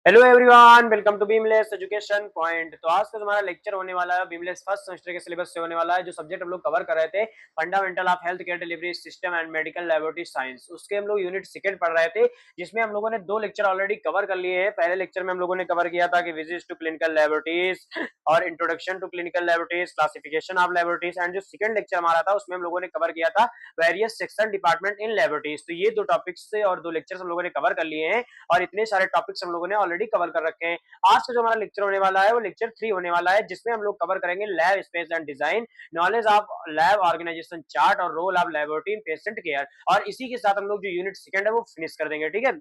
Hello everyone, welcome to Beamless education point. तो आज का हमारा लेक्चर होने वाला है बीमलेस फर्स्ट सेमेस्टर के सिलेबस से होने वाला है। जो सब्जेक्ट हम लोग कवर कर रहे थे, fundamental of health care delivery system and medical laboratory science, उसके हम लोग यूनिट सेकंड पढ़ रहे थे, जिसमें हम लोगों ने दो लेक्चर ऑलरेडी कवर कर लिए हैं। पहले लेक्चर में हम लोगों ने कवर किया था कि विजिट्स टू क्लिनिकल लैबोरेटरीज और introduction to clinical laboratories, classification of laboratories, and जो सेकंड लेक्चर हमारा था उसमें हम लोगों ने कवर किया था various section department in laboratories. तो ये दो टॉपिक्स से और दो लेक्चर हम लोगों ने कवर कर लिए हैं और इतने सारे टॉपिक्स हम लोगों ने ऑलरेडी कवर कर रखे हैं। आज का जो हमारा लेक्चर होने वाला है वो लेक्चर 3 होने वाला है, जिसमें हम लोग कवर करेंगे lab space and design, knowledge of lab organization chart और role of laboratory in patient care. और इसी के साथ हम लोग जो यूनिट सेकंड है वो फिनिश कर देंगे। ठीक है,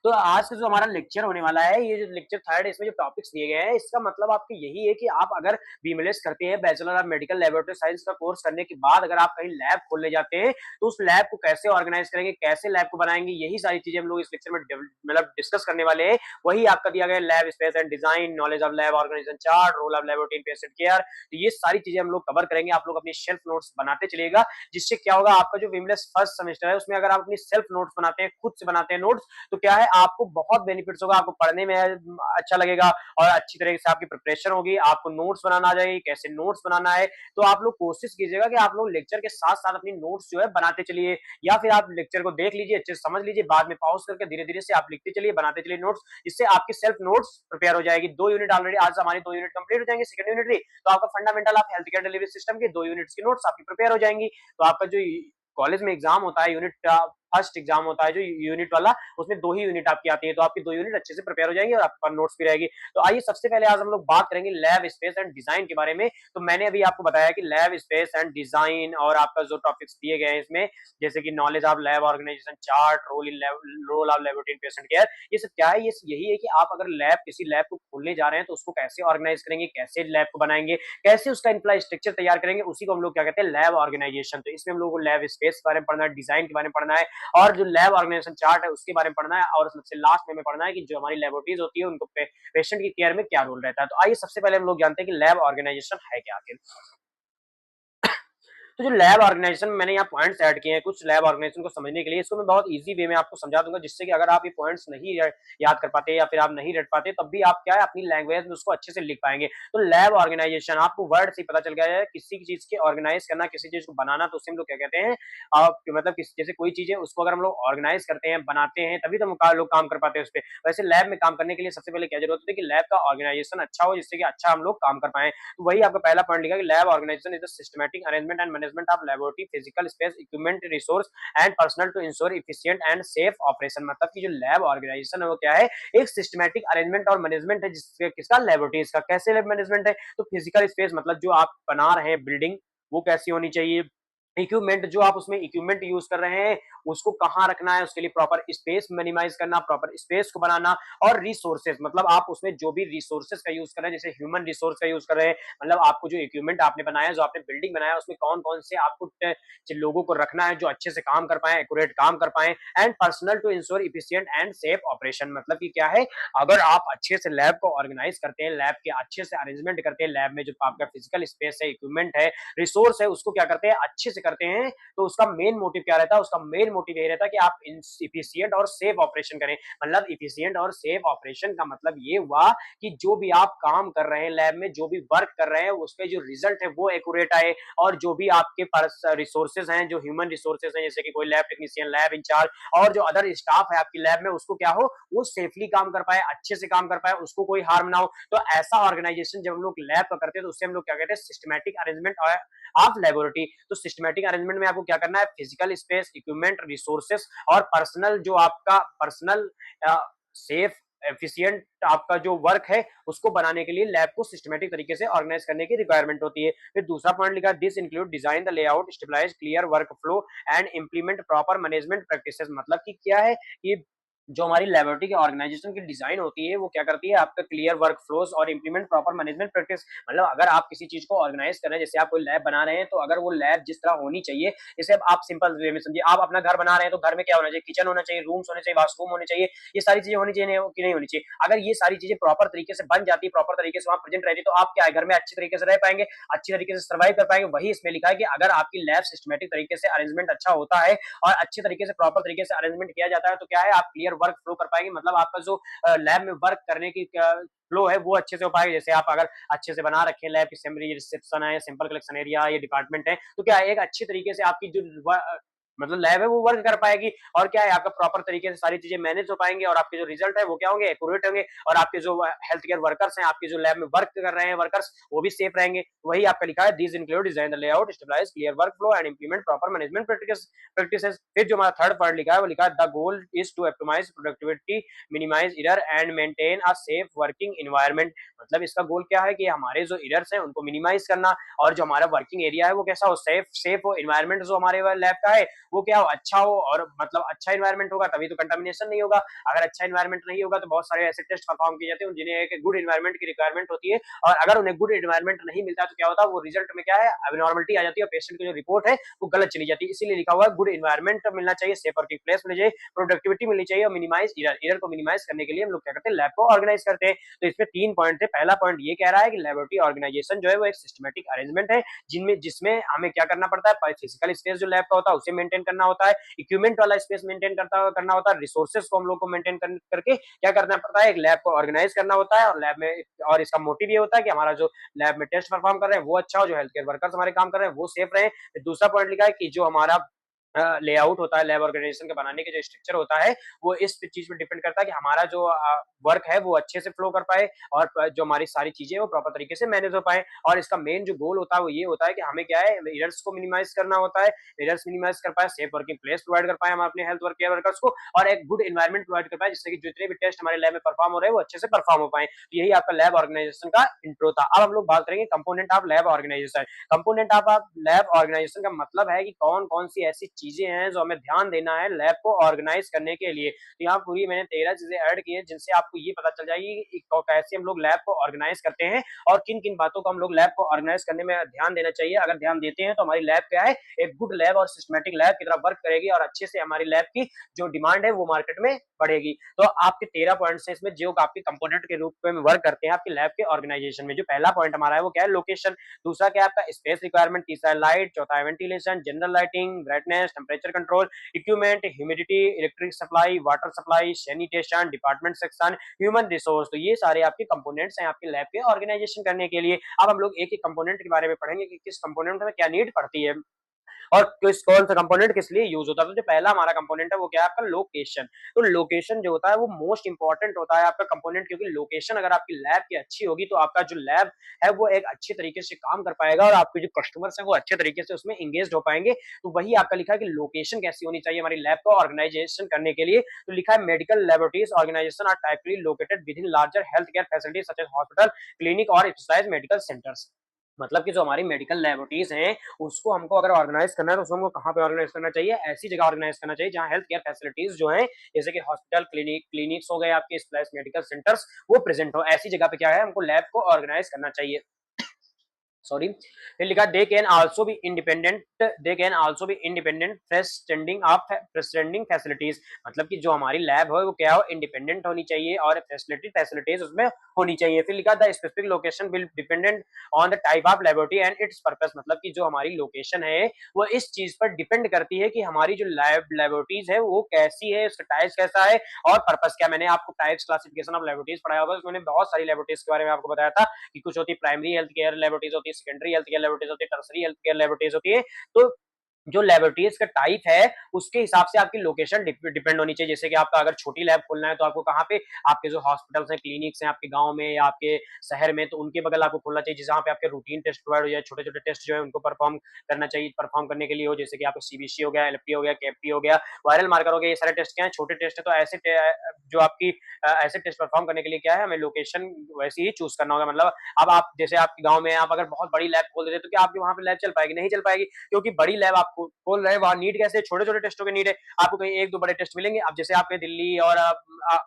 तो आज का जो हमारा लेक्चर होने वाला है, ये जो लेक्चर थर्ड है, इसमें जो टॉपिक्स दिए गए हैं, इसका मतलब आपके यही है कि आप अगर बीएमएलएस करते हैं, bachelor of medical laboratory science का कोर्स करने के बाद अगर आप कहीं लैब खोलने जाते हैं तो उस लैब को कैसे ऑर्गेनाइज करेंगे, कैसे लैब को बनाएंगे, यही सारी चीजें हम लोग इस लेक्चर में मतलब डिस्कस करने वाले हैं। वही आपका दिया गया lab space and design, knowledge of lab organization chart, role of laboratory in patient care. तो ये सारी चीजें हम लोग कवर करेंगे। आप लोग अपनी सेल्फ नोट्स बनाते चलिएगा, जिससे क्या होगा, आपका जो बीएमएलएस फर्स्ट सेमेस्टर है उसमें अगर आप अपनी सेल्फ नोट्स बनाते हैं, खुद से बनाते हैं नोट्स, तो क्या है, आपको बहुत बेनिफिट्स होगा, आपको पढ़ने में अच्छा लगेगा और अच्छी तरीके से आपकी प्रिपरेशन होगी। आपको नोट्स बनाना आ जाएगी, कैसे नोट्स बनाना है। तो आप लोग कोशिश कीजिएगा कि आप लोग लेक्चर के साथ साथ अपनी नोट्स जो है बनाते चलिए, या फिर आप लेक्चर को देख लीजिए, अच्छे से समझ लीजिए, बाद में पॉज करके धीरे धीरे से आप लिखते चलिए, बनाते चलिए नोट्स। इससे आपकी सेल्फ नोट्स प्रिपेयर हो जाएगी। दो यूनिट ऑलरेडी आज हमारी दो यूनिट कंप्लीट हो जाएंगे, सेकंड यूनिट भी। तो आपका fundamental of health care delivery system के दो यूनिट्स की नोट्स आपकी प्रिपेयर हो जाएंगी। तो आपका जो कॉलेज में एग्जाम होता है, यूनिट फर्स्ट एग्जाम होता है जो यूनिट वाला, उसमें दो ही यूनिट आपकी आती है, तो आपकी दो यूनिट अच्छे से प्रिपेयर हो जाएंगी और आपके पास नोट्स भी रहेगी। तो आइए सबसे पहले आज हम लोग बात करेंगे लैब स्पेस एंड डिजाइन के बारे में। तो मैंने अभी आपको बताया कि लैब स्पेस एंड डिजाइन और आपका जो टॉपिक्स दिए गए हैं इसमें, जैसे कि knowledge of lab organization chart, role of laboratory in patient care, ये सब क्या है, ये यही है कि आप अगर लैब किसी लैब को खोलने जा रहे हैं तो उसको कैसे ऑर्गेनाइज करेंगे, कैसे लैब को बनाएंगे, कैसे उसका इंफ्रास्ट्रक्चर तैयार करेंगे, उसी को हम लोग क्या कहते हैं, लैब ऑर्गेनाइजेशन। तो इसमें हम लोग को लैब स्पेस के बारे में पढ़ना है, डिजाइन के बारे में पढ़ना है, और जो लैब ऑर्गेनाइजेशन चार्ट है उसके बारे में पढ़ना है, और सबसे लास्ट में हमें पढ़ना है कि जो हमारी लेबोरेटरीज होती है उनको पेशेंट की केयर में क्या रोल रहता है। तो आइए सबसे पहले हम लोग जानते हैं कि लैब ऑर्गेनाइजेशन है क्या आखिर। तो जो लैब ऑर्गेनाइजेशन में मैंने यहाँ पॉइंट्स ऐड किए हैं कुछ लैब ऑर्गेनाइजेशन को समझने के लिए, इसको मैं बहुत इजी वे में आपको समझा दूंगा, जिससे कि अगर आप ये पॉइंट्स नहीं याद कर पाते या फिर आप नहीं रट पाते, तब भी आप क्या है अपनी लैंग्वेज में उसको अच्छे से लिख पाएंगे। तो लैब ऑर्गेनाइजेशन आपको वर्ड से पता चल गया है, किसी चीज के ऑर्गेनाइज करना, किसी चीज को बनाना, तो उससे हम लोग क्या कहते हैं, मतलब जैसे कोई चीज है उसको अगर हम लोग ऑर्गेनाइज करते हैं, बनाते हैं, तभी तो हम लोग काम कर पाते हैं उस पर। वैसे लैब में काम करने के लिए सबसे पहले क्या जरूरत होती है कि लैब का ऑर्गेनाइजेशन अच्छा हो, जिससे कि अच्छा हम लोग काम कर पाए। तो वही आपका पहला पॉइंट लिखा कि lab organization is the systematic arrangement and management of laboratory physical space equipment resource and personal to ensure efficient and safe operation. मतलब कि जो लैब ऑर्गेनाइजेशन है वो क्या है, एक सिस्टमैटिक अरेंजमेंट और मैनेजमेंट है, जिसके किसका, लैबोरेटरीज का। कैसे लैब मैनेजमेंट है, तो फिजिकल स्पेस मतलब जो आप बना रहे हैं बिल्डिंग, वो कैसी होनी चाहिए, इक्विपमेंट जो आप उसमें इक्विपमेंट यूज कर रहे हैं उसको कहाँ रखना है, उसके लिए प्रॉपर स्पेस मिनिमाइज करना, प्रॉपर स्पेस को बनाना, और रिसोर्सेज मतलब आप उसमें जो भी रिसोर्सेज का यूज कर रहे हैं, जैसे ह्यूमन रिसोर्स का यूज कर रहे हैं, मतलब आपको जो इक्विपमेंट आपने बनाया, जो आपने बिल्डिंग बनाया, उसमें कौन कौन से आपको लोगों को रखना है जो अच्छे से काम कर पाए, एक्यूरेट काम कर पाए, and personal to ensure efficient and safe operation. मतलब कि क्या है, अगर आप अच्छे से लैब को ऑर्गेनाइज करते हैं, लैब के अच्छे से अरेंजमेंट करते हैं, लैब में जो आपका फिजिकल स्पेस है, इक्विपमेंट है, रिसोर्स है, उसको क्या करते हैं, अच्छे से करते हैं, तो उसका मेन मोटिव क्या रहता है, उसका मेन मोटिव यही रहता है कि आप इफिशिएंट और सेफ ऑपरेशन करें। मतलब इफिशिएंट और सेफ ऑपरेशन का मतलब ये हुआ कि जो भी आप काम कर रहे हैं लैब में, जो भी वर्क कर रहे हैं, उसके जो रिजल्ट है वो एक्यूरेट आए, और जो भी आपके पास रिसोर्सेज हैं, जो ह्यूमन रिसोर्सेज हैं, जैसे कि कोई लैब टेक्नीशियन, लैब इंचार्ज और जो अदर स्टाफ है आपकी लैब में, उसको क्या हो, वो सेफली काम कर पाए, अच्छे से काम कर पाए, उसको कोई हार्म ना हो। तो ऐसा ऑर्गेनाइजेशन जब हम लोग लैब का करते हैं तो उससे हम लोग क्या कहते हैं, सिस्टमैटिक अरेंजमेंट ऑफ लेबोरेटरी। तो सिस्टमैटिक अरेंजमेंट में आपको क्या करना है, फिजिकल स्पेस, इक्विपमेंट, रिसोर्सेस और पर्सनल, जो आपका पर्सनल सेफ एफिशिएंट आपका जो वर्क है उसको बनाने के लिए लैब को सिस्टमैटिक तरीके से ऑर्गेनाइज करने की रिक्वायरमेंट होती है। फिर दूसरा पॉइंट लिखा, this include design the layout, stabilize clear work flow and implement proper management practices. मतलब कि क्या है कि जो हमारी लेबोरेटरी की ऑर्गेनाइजेशन की डिजाइन होती है वो क्या करती है, आपका क्लियर वर्क फ्लोज और इंप्लीमेंट प्रॉपर मैनेजमेंट प्रैक्टिस। मतलब अगर आप किसी चीज को ऑर्गेनाइज कर रहे हैं, जैसे आप कोई लैब बना रहे हैं, तो अगर वो लैब जिस तरह होनी चाहिए, जैसे आप सिंपल वे में समझिए, आप अपना घर बना रहे हैं तो घर में क्या होना चाहिए, किचन होना चाहिए, रूम्स होने चाहिए, वाशरूम होने चाहिए, ये सारी चीजें होनी चाहिए कि नहीं होनी चाहिए। अगर ये सारी चीजें प्रॉपर तरीके से बन जाती है, प्रॉपर तरीके से वहां प्रेजेंट रहती है, तो आप क्या है, घर में अच्छी तरीके से रह पाएंगे, अच्छी तरीके से सर्वाइव कर पाएंगे। वही इसमें लिखा है कि अगर आपकी लैब सिस्टमेटिक तरीके से अरेंजमेंट अच्छा होता है और अच्छे तरीके से प्रॉपर तरीके से अरेंजमेंट किया जाता है, तो क्या है, आप क्लियर वर्क फ्लो कर पाएंगे, मतलब आपका जो लैब में वर्क करने की फ्लो है वो अच्छे से हो पाएगा। जैसे आप अगर अच्छे से बना रखे लैब की असेंबली, रिसेप्शन है, सैंपल कलेक्शन एरिया, ये डिपार्टमेंट है, तो क्या एक अच्छी तरीके से आपकी जो मतलब लैब है वो वर्क कर पाएगी, और क्या है आपका प्रॉपर तरीके से सारी चीजें मैनेज हो पाएंगे, और आपके जो रिजल्ट है वो क्या होंगे, एक्यूरेट होंगे, और आपके जो हेल्थ केयर वर्कर्स हैं, आपके जो लैब में वर्क कर रहे हैं वर्कर्स, वो भी सेफ रहेंगे। वही आपका लिखा है, these include design the layout, stabilize clear work flow and implement proper management practices. फिर जो हमारा थर्ड पॉइंट लिखा है वो लिखा है, the goal is to optimize productivity, minimize error and maintain a safe working environment. मतलब इसका गोल क्या है कि हमारे जो एरर्स हैं उनको मिनिमाइज करना, और जो हमारा वर्किंग एरिया है वो कैसा हो, सेफ हो, एनवायरनमेंट जो हमारे लैब का है वो क्या हो, अच्छा हो, और मतलब अच्छा एनवायरनमेंट होगा तभी तो कंटामिनेशन नहीं होगा। अगर अच्छा एनवायरनमेंट नहीं होगा तो बहुत सारे ऐसे टेस्ट परफॉर्म किए जाते हैं जिन्हें एक गुड एनवायरनमेंट की रिक्वायरमेंट होती है, और अगर उन्हें गुड एनवायरनमेंट नहीं मिलता तो क्या होता है, वो रिजल्ट में क्या है, अबनॉर्मलिटी आ जाती है, और पेशेंट की जो रिपोर्ट है वो गलत चली जाती है। इसीलिए लिखा हुआ है गुड एनवायरनमेंट मिलना चाहिए, सेफ वर्किंग प्लेस मिलनी चाहिए, प्रोडक्टिविटी मिलनी चाहिए, और मिनिमाइज एरर को मिनिमाइज करने के लिए हम लोग क्या करते हैं, लैब को ऑर्गेनाइज करते हैं। तो इसमें 3 पॉइंट थे। पहला पॉइंट ये कह रहा है कि लैबोरेटरी ऑर्गेनाइजेशन जो है वो एक सिस्टमैटिक अरेंजमेंट है, जिसमें हमें क्या करना पड़ता है, फिजिकल स्पेस जो लैब का होता है उसे मेंटेन करना होता है, इक्विपमेंट वाला स्पेस मेंटेन करना होता है, रिसोर्सेज को हम लोग को मेंटेन करके क्या करना पड़ता है, एक लैब को ऑर्गेनाइज करना होता है, और लैब में, और इसका मोटिव ये होता है कि हमारा जो लैब में टेस्ट परफॉर्म कर रहे हैं वो अच्छा हो, जो हेल्थ केयर वर्कर्स हमारे काम कर रहे हैं वो सेफ रहे। दूसरा पॉइंट लिखा है कि जो हमारा लेआउट होता है लैब ऑर्गेनाइजेशन के बनाने के जो स्ट्रक्चर होता है वो इस चीज पे डिपेंड करता है कि हमारा जो वर्क है वो अच्छे से फ्लो कर पाए, और जो हमारी सारी चीजें वो प्रॉपर तरीके से मैनेज हो पाए। और इसका मेन जो गोल होता है वो ये होता है कि हमें क्या है, एरर्स को मिनिमाइज करना होता है, एरर्स मिनिमाइज कर पाए, सेफ वर्किंग प्लेस प्रोवाइड कर पाए हम अपने हेल्थ वर्क केयर वर्कर्स को, और एक गुड एनवायरनमेंट प्रोवाइड कर पाए जिससे कि जितने भी टेस्ट हमारे लैब में परफॉर्म हो रहे हैं वो अच्छे से परफॉर्म हो पाए। तो यही आपका लैब ऑर्गेनाइजेशन का इंट्रो था। अब हम लोग बात करेंगे component of lab organization. Component of lab organization का मतलब है कि कौन कौन सी ऐसी चीजें हैं जो हमें ध्यान देना है लैब को ऑर्गेनाइज करने के लिए। तो यहाँ पूरी मैंने 13 चीजें ऐड की है जिनसे आपको ये पता चल जाएगी कि कैसे हम लोग लैब को ऑर्गेनाइज करते हैं, और किन किन बातों को हम लोग लैब को ऑर्गेनाइज करने में ध्यान देना चाहिए। अगर ध्यान देते हैं तो हमारी लैब क्या है, एक गुड लैब और सिस्टमेटिक लैब की तरह वर्क करेगी, और अच्छे से हमारी लैब की जो डिमांड है वो मार्केट में बढ़ेगी। तो आपके 13 पॉइंट्स हैं इसमें जो आपके कंपोनेंट के रूप में वर्क करते हैं आपकी लैब के ऑर्गेनाइजेशन में। जो पहला पॉइंट हमारा है वो क्या है, लोकेशन। दूसरा क्या है आपका, स्पेस रिक्वायरमेंट। तीसरा लाइट। चौथा है ventilation, general lighting, brightness, temperature control, equipment, humidity, electric supply, water supply, sanitation, department section, human resource. तो ये सारे आपके कंपोनेंट्स हैं आपके लैब के ऑर्गेनाइजेशन करने के लिए। अब हम लोग एक एक कंपोनेंट के बारे में पढ़ेंगे कि किस कंपोनेंट में क्या नीड पड़ती है, और किस कौन सा कंपोनेंट किस लिए यूज होता है। तो जो पहला हमारा कंपोनेंट है वो क्या है आपका, लोकेशन। तो लोकेशन जो होता है वो मोस्ट इंपॉर्टेंट होता है आपका कंपोनेंट, क्योंकि लोकेशन अगर आपकी लैब की अच्छी होगी तो आपका जो लैब है वो एक अच्छे तरीके से काम कर पाएगा, और आपके जो कस्टमर्स हैं वो अच्छे तरीके से उसमें इंगेज हो पाएंगे। तो वही आपका लिखा है कि लोकेशन कैसी होनी चाहिए हमारी लैब को ऑर्गेनाइजेशन करने के लिए। तो लिखा है medical laboratories organization are typically located within larger health care facilities such as hospital, clinic और स्पेशलाइज्ड मेडिकल सेंटर्स। मतलब कि जो हमारी मेडिकल लेबोरेटरीज हैं उसको हमको अगर ऑर्गेनाइज करना है तो उसको हमको कहाँ पे ऑर्गेनाइज करना चाहिए, ऐसी जगह ऑर्गेनाइज करना चाहिए जहाँ हेल्थ केयर फैसिलिटीज जो हैं, जैसे कि हॉस्पिटल, क्लिनिक्स हो गए आपके, स्पेशलाइज्ड मेडिकल सेंटर्स, वो प्रेजेंट हो। ऐसी जगह पे क्या है, हमको लैब को ऑर्गेनाइज करना चाहिए। सॉरी। फिर लिखा they can also be independent freestanding facilities. मतलब कि जो हमारी लैब है वो क्या हो, इंडिपेंडेंट होनी चाहिए, और फैसिलिटीज उसमें होनी चाहिए। फिर लिखा the specific location will dependent on the type of laboratory and it's purpose. मतलब कि जो हमारी लोकेशन है वो इस चीज पर डिपेंड करती है कि हमारी जो लेबोरेटरीज है वो कैसी है, उसका टाइप्स कैसा है, और पर्पस क्या। मैंने आपको टाइप्स क्लासिफिकेशन ऑफ लेबोरेटरीज पढ़ाया होगा, उसमें मैंने बहुत सारी लेबोरेटरीज के बारे में आपको बताया था कि कुछ होती है प्राइमरी हेल्थ केयर लेबोरेटरीज होती है, सेकेंडरी हेल्थ केयर लेबोरेटरीज होती है, टर्सरी हेल्थ केयर लेबोरेटरीज होती है। तो जो लेबोरेटरीज का टाइप है उसके हिसाब से आपकी लोकेशन डिपेंड होनी चाहिए। जैसे कि आपका अगर छोटी लैब खोलना है तो आपको कहाँ पे, आपके जो हॉस्पिटल्स हैं, क्लिनिक्स हैं आपके गांव में या आपके शहर में, तो उनके बगल आपको खोलना चाहिए जहाँ पे आपके रूटीन टेस्ट प्रोवाइड हो जाए, छोटे छोटे टेस्ट जो है उनको परफॉर्म करना चाहिए, परफॉर्म करने के लिए हो। जैसे कि आपको सीबीसी हो गया, एलएफटी हो गया, केएफटी हो गया, वायरल मार्कर हो गया, ये सारे टेस्ट क्या है, छोटे टेस्ट है। तो ऐसे जो आपकी ऐसे टेस्ट परफॉर्म करने के लिए क्या है, हमें लोकेशन वैसे ही चूज करना होगा। मतलब अब आप जैसे आपके गाँव में आप अगर बहुत बड़ी लैब खोल देते तो क्या आपकी वहाँ पे लैब चल पाएगी, नहीं चल पाएगी, क्योंकि बड़ी लैब आप खोल रहे हैं वहाँ नीड कैसे, छोटे छोटे टेस्टों की नीड है। आपको कहीं एक दो बड़े टेस्ट मिलेंगे। अब जैसे आपके दिल्ली और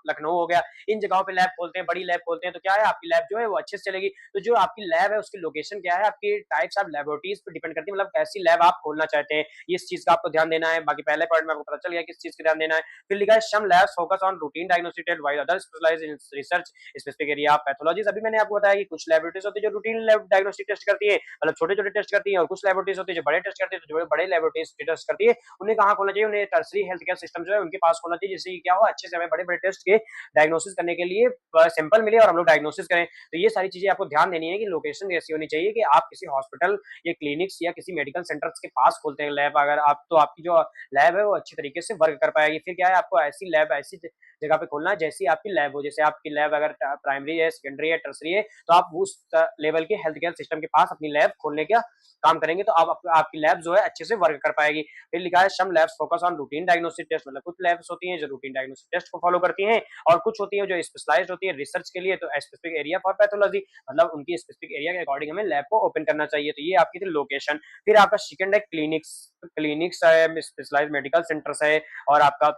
लखनऊ हो गया, इन जगहों पे लैब खोलते हैं, बड़ी लैब खोलते हैं, तो क्या है आपकी लैब जो है वो अच्छे से चलेगी। तो जो आपकी लैब है उसकी लोकेशन क्या है, आपकी टाइप्स ऑफ लेबोरेटरीज पर डिपेंड करती है, मतलब कैसी लैब आप खोलना चाहते हैं, इस चीज का आपको ध्यान देना है। बाकी पहले पॉइंट में आपको पता चल गया किस चीज का ध्यान देना है। फिर लिखा है some labs focus on routine diagnostic while other specialize in research specific area of pathologies. अभी मैंने आपको बताया कि कुछ लेबोरेटरीज होती है जो रूटीन डायग्नोस्टिक टेस्ट करती है, मतलब छोटे छोटे टेस्ट करती है, और कुछ लेबोरेटरीज होती है जो बड़े टेस्ट करती है। तो जो बड़े लेबोरेटरीज टेस्ट करती है, उन्हें कहाँ खोलना चाहिए, उन्हें टर्सरी हेल्थ केयर सिस्टम जो है उनके पास खोलना चाहिए, जिससे कि क्या हो, अच्छे से हमें बड़े-बड़े टेस्ट के डायग्नोसिस करने के लिए सैंपल मिले और हम लोग डायग्नोसिस करें। तो ये सारी चीज़ें आपको ध्यान देनी है कि लोकेशन ऐसी होनी चाहिए कि आप किसी हॉस्पिटल या क्लिनिक्स या किसी मेडिकल सेंटर्स के पास खोलते हैं लैब, अगर आप तो आपकी जो लैब है वो अच्छी तरीके से वर्क कर पाएगी। फिर क्या है, आपको ऐसी लैब ऐसी जगह पे खोलना है जैसी आपकी लैब हो। जैसे आपकी लैब अगर प्राइमरी है, सेकेंडरी है, टर्सरी है, तो आप उस लेवल के हेल्थ केयर सिस्टम के पास अपनी लैब खोलने का काम करेंगे, तो आपकी लैब जो है अच्छे से वर्क कर पाएगी। फिर लिखा है some labs focus on routine diagnostic test, मतलब कुछ लैब्स होती हैं जो रूटीन डायग्नोस्टिक टेस्ट को फॉलो करती हैं, और कुछ होती है जो स्पेशलाइज्ड होती है रिसर्च के लिए, तो स्पेसिफिक एरिया फॉर पैथोलॉजी, मतलब उनकी स्पेसिफिक एरिया के अकॉर्डिंग हमें लैब को ओपन करना चाहिए। तो ये आपकी थी लोकेशन। फिर आपका सेकंड है क्लिनिक्स, क्लिनिक्स है, स्पेशलाइज्ड मेडिकल सेंटर्स है और आपका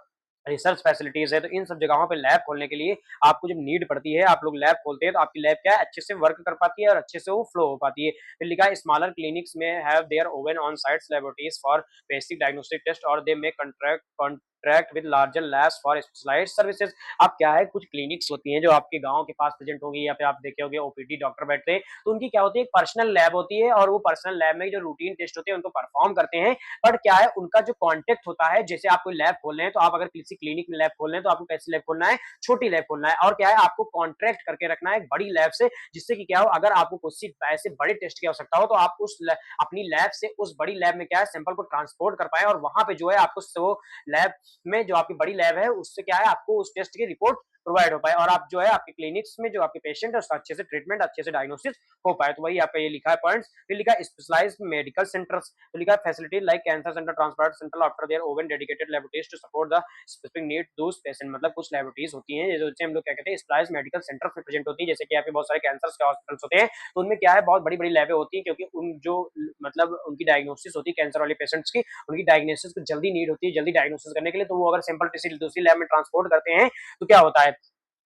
रिसर्च फैसिलिटीज है। तो इन सब जगहों पे लैब खोलने के लिए आपको जब नीड पड़ती है, आप लोग लैब खोलते हैं, तो आपकी लैब क्या है, अच्छे से वर्क कर पाती है और अच्छे से वो फ्लो हो पाती है। फिर लिखा है smaller clinics may have their own on sites laboratories for basic diagnostic test or they may contract with larger labs for specialised services. अब क्या है, कुछ क्लिनिक्स होती हैं जो आपके गांव के पास प्रेजेंट होंगी, या फिर आप देखे होंगे ओपीडी डॉक्टर बैठते हैं, तो उनकी क्या होती है, एक पर्सनल लैब होती है, और वो पर्सनल लैब में जो रूटीन टेस्ट होते हैं उनको परफॉर्म करते हैं। बट क्या है, उनका जो कॉन्टेक्ट होता है, जैसे आप कोई लैब खोल रहे हैं, तो आप अगर किसी क्लिनिक में लैब खोल रहे हैं, तो आपको कैसी लैब खोलना है, छोटी लैब खोलना है, और क्या है, आपको कॉन्ट्रैक्ट करके रखना है एक बड़ी लैब से, जिससे कि क्या हो, अगर आपको कुछ ऐसे बड़े टेस्ट की आवश्यकता हो, तो आप अपनी लैब से उस बड़ी लैब में क्या है, सैंपल को ट्रांसपोर्ट कर पाए, और वहां पे जो है आपको लैब में, जो आपकी बड़ी लैब है, उससे क्या है, आपको उस टेस्ट की रिपोर्ट प्रोवाइड हो पाए, और आप जो है आपके क्लिनिक्स में जो आपके पेशेंट है उसका अच्छे से ट्रीटमेंट, अच्छे से डायग्नोसिस हो पाए। तो वही आपका ये लिखा है पॉइंट्स। फिर लिखा है स्पेशलाइज्ड मेडिकल सेंटर्स, तो लिखा है facility like cancer centre, transplant centre after their own dedicated laboratories to support the specific need those patient, मतलब कुछ लेबोरेटरीज होती हैं जैसे हम लोग क्या कहते हैं स्पेशलाइज्ड मेडिकल सेंटर में प्रेजेंट होती है, जैसे कि यहाँ पे बहुत सारे कैंसर के हॉस्पिटल्स होते हैं, तो उनमें क्या है, बहुत बड़ी बड़ी लैबें होती हैं, क्योंकि उन जो मतलब उनकी डायग्नोसिस होती है कैंसर वाले पेशेंट्स की, उनकी डायग्नोसिस को जल्दी नीड होती है, जल्दी डायग्नोसिस करने के लिए, तो वो अगर सैंपल किसी दूसरी लैब में ट्रांसपोर्ट करते हैं, तो क्या होता है,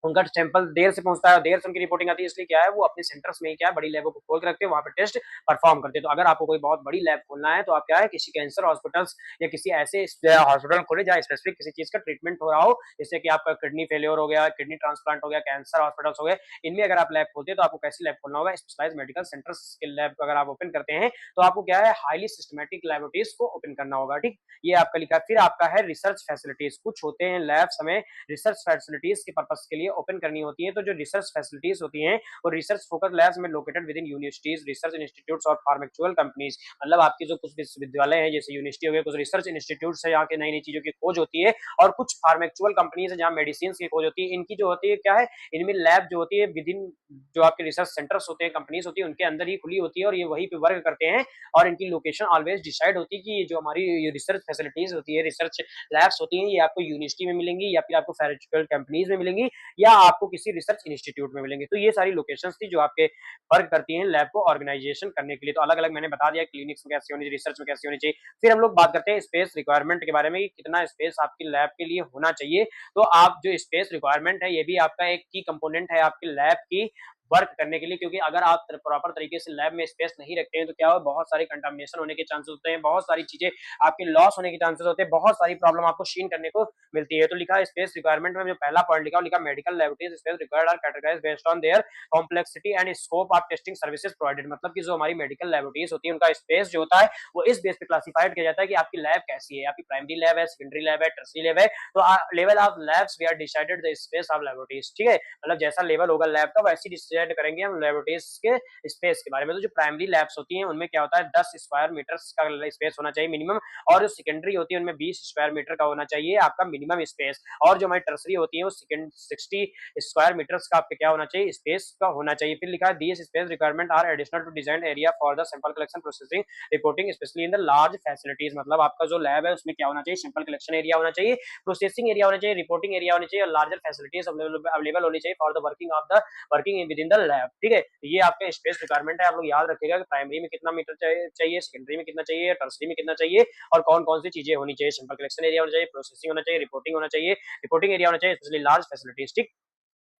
उनका सैंपल देर से पहुंचता है और देर से उनकी रिपोर्टिंग आती है, इसलिए क्या है, वो अपने सेंटर्स में ही क्या है, बड़ी लैबों को खोल के रखते हैं, वहां पे टेस्ट परफॉर्म करते हैं। तो अगर आपको कोई बहुत बड़ी लैब खोलना है, तो आप क्या है, किसी कैंसर हॉस्पिटल्स या किसी ऐसे हॉस्पिटल खोले जहाँ स्पेसिफिक किसी चीज का ट्रीटमेंट हो रहा हो, जैसे कि आपका किडनी फेलियर हो गया, किडनी ट्रांसप्लांट हो गया, कैंसर हॉस्पिटल्स हो गए, इनमें अगर आप लैब खोलते हैं, तो आपको कैसी लैब खोलना होगा, स्पेशलाइज्ड मेडिकल सेंटर्स के लैब अगर आप ओपन करते हैं, तो आपको क्या है, हाईली सिस्टमैटिक लैबोरेटरीज को ओपन करना होगा। ठीक, ये आपका लिखा है। फिर आपका है रिसर्च फैसिलिटीज, कुछ होते हैं लैब्स हमें रिसर्च फैसिलिटीज के पर्पस के लिए ओपन करनी होती है, तो जो रिसर्च फैसिलिटीज होती हैं वो रिसर्च फोकस लैब्स में located with in universities, research institutes और फार्मेक्चुअल कंपनीज, मतलब आपकी जो कुछ विश्वविद्यालय है, जैसे यूनिवर्सिटी हो गया, कुछ रिसर्च इंस्टीट्यूट्स है, यहाँ के नई नई चीजों की खोज होती है, और कुछ फार्मेक्चुअल कंपनीज है जहाँ मेडिसिन की खोज होती है। इनकी जो होती है क्या है, इनमें लैब जो होती है विद इन जो आपके रिसर्च सेंटर्स होते हैं, कंपनीज होती है, उनके अंदर ही खुली होती है, और ये वहीं पे वर्क करते हैं, और इनकी लोकेशन ऑलवेज डिसाइड होती है कि ये जो हमारी रिसर्च फैसिलिटीज होती है, रिसर्च लैब्स होती हैं, ये आपको यूनिवर्सिटी में मिलेंगी, या फिर आपको फार्मेक्यूटिकल कंपनीज में मिलेंगी, या आपको किसी रिसर्च इंस्टीट्यूट में मिलेंगे। तो ये सारी लोकेशंस थी जो आपके वर्क करती हैं लैब को ऑर्गेनाइजेशन करने के लिए। तो अलग अलग मैंने बता दिया, क्लिनिक्स में कैसी होनी चाहिए, रिसर्च में कैसी होनी चाहिए। फिर हम लोग बात करते हैं स्पेस रिक्वायरमेंट के बारे में कि कितना स्पेस आपकी लैब के लिए होना चाहिए। तो आप जो स्पेस रिक्वायरमेंट है, ये भी आपका एक की कंपोनेंट है आपकी लैब की वर्क करने के लिए, क्योंकि अगर आप प्रॉपर तरीके से लैब में स्पेस नहीं रखते हैं, तो क्या हो, बहुत सारी कंटामिनेशन होने के चांसेस होते हैं, बहुत सारी चीजें आपके लॉस होने के चांसेस होते हैं, बहुत सारी प्रॉब्लम आपको शीन करने को मिलती है। तो लिखा स्पेस रिक्वायरमेंट में जो पहला पॉइंट लिखा medical laboratories space required are categorised based on their complexity and scope of testing services provided, मतलब कि जो हमारी मेडिकल लैबोरेटरीज होती है उनका स्पेस जो होता है वो इस बेस पे क्लासिफाइड किया जाता है कि आपकी लैब कैसी है, आपकी प्राइमरी लैब है, सेकेंडरी लैब है, टर्सरी लैब है। तो level of labs we are decided the space of laboratories, ठीक है, मतलब जैसा लेवल होगा लैब का वैसे डिसाइड करेंगे हम लैबोरेटरीज के स्पेस के बारे में। तो जो प्राइमरी लैब्स होती हैं उनमें क्या होता है, 10 स्क्वायर मीटर्स का स्पेस होना चाहिए मिनिमम, और जो सेकेंडरी होती है उनमें 20 स्क्वायर मीटर का होना चाहिए आपका मिनिमम स्पेस, और जो हमारी टर्सरी होती है वो 60 स्क्वायर मीटर्स का आपके क्या होना चाहिए, स्पेस का होना चाहिए। फिर लिखा है this space requirement are additional to design area for the sample collection processing reporting specially in the large facilities, मतलब आपका जो लैब है उसमें क्या होना चाहिए, सैंपल कलेक्शन एरिया होना चाहिए, प्रोसेसिंग एरिया होना चाहिए, रिपोर्टिंग एरिया होनी चाहिए, और लार्जर फैसिलिटीज अवेलेबल होनी चाहिए for the working with in the lab. ठीक है, ये आपका स्पेस रिक्वायरमेंट है, आप लोग याद रखिएगा कि प्राइमरी में कितना मीटर चाहिए, सेकेंडरी में कितना चाहिए, टर्सरी में कितना चाहिए, और कौन कौन सी चीजें होनी चाहिए, सैंपल कलेक्शन एरिया होना चाहिए, प्रोसेसिंग होना चाहिए, रिपोर्टिंग होना चाहिए, रिपोर्टिंग एरिया होना चाहिए, स्पेशली लार्ज फैसिलिटीज। ठीक,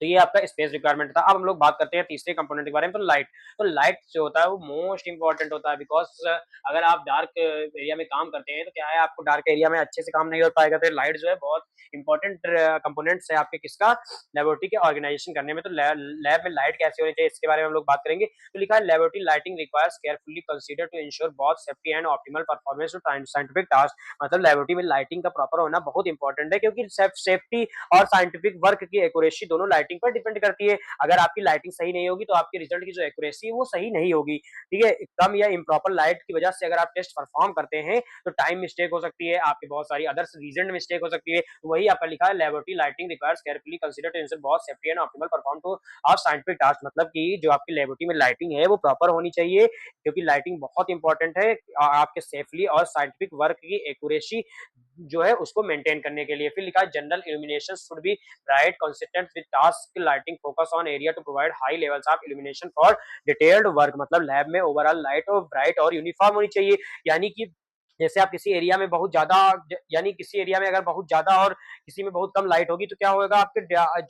तो ये आपका स्पेस रिक्वायरमेंट था। अब हम लोग बात करते हैं तीसरे कंपोनेंट के बारे में, तो लाइट। तो लाइट जो होता है वो मोस्ट इंपॉर्टेंट होता है, बिकॉज़ अगर आप डार्क एरिया में काम करते हैं तो क्या है, आपको डार्क एरिया में अच्छे से काम नहीं हो पाएगा। तो लाइट जो है बहुत इंपॉर्टेंट कंपोनेंट्स है आपके किसका, लेबोरेटरी के ऑर्गेनाइजेशन करने में। तो लैब में लाइट कैसे होनी चाहिए इसके बारे में हम लोग बात करेंगे। तो लिखा है laboratory lighting requires carefully consider to ensure both safety and optimal performance to scientific task. मतलब लेबोरेटरी में लाइटिंग का प्रॉपर होना बहुत इंपॉर्टेंट है, क्योंकि सेफ्टी और साइंटिफिक वर्क की एक्यूरेसी दोनों लाइटिंग पर डिपेंड करती है। अगर आपकी लाइटिंग सही नहीं होगी तो आपके रिजल्ट की जो एक्यूरेसी है वो सही नहीं होगी। ठीक है, कम या इम्प्रॉपर लाइट की वजह से अगर आप टेस्ट परफॉर्म करते हैं तो टाइम मिस्टेक हो सकती है, आपकी बहुत सारी अदर्स रीजन मिस्टेक हो सकती है। तो वही आपका लिखा है laboratory lighting requires carefully consider to ensure both safety and optimal perform to of scientific task. मतलब कि जो आपकी लेबोरेटरी में लाइटिंग है वो प्रॉपर होनी चाहिए, क्योंकि लाइटिंग बहुत इंपॉर्टेंट है आपके सेफली और साइंटिफिक वर्क की एक्यूरेसी जो है उसको मेंटेन करने के लिए। फिर लिखा है general illumination should be bright consistent with task lighting focus on area to provide high levels of illumination for detailed work. मतलब लैब में ओवरऑल लाइट और ब्राइट और यूनिफॉर्म होनी चाहिए, यानी कि जैसे आप किसी एरिया में बहुत ज्यादा, यानी किसी एरिया में अगर बहुत ज्यादा और किसी में बहुत कम लाइट होगी तो क्या होगा, आपके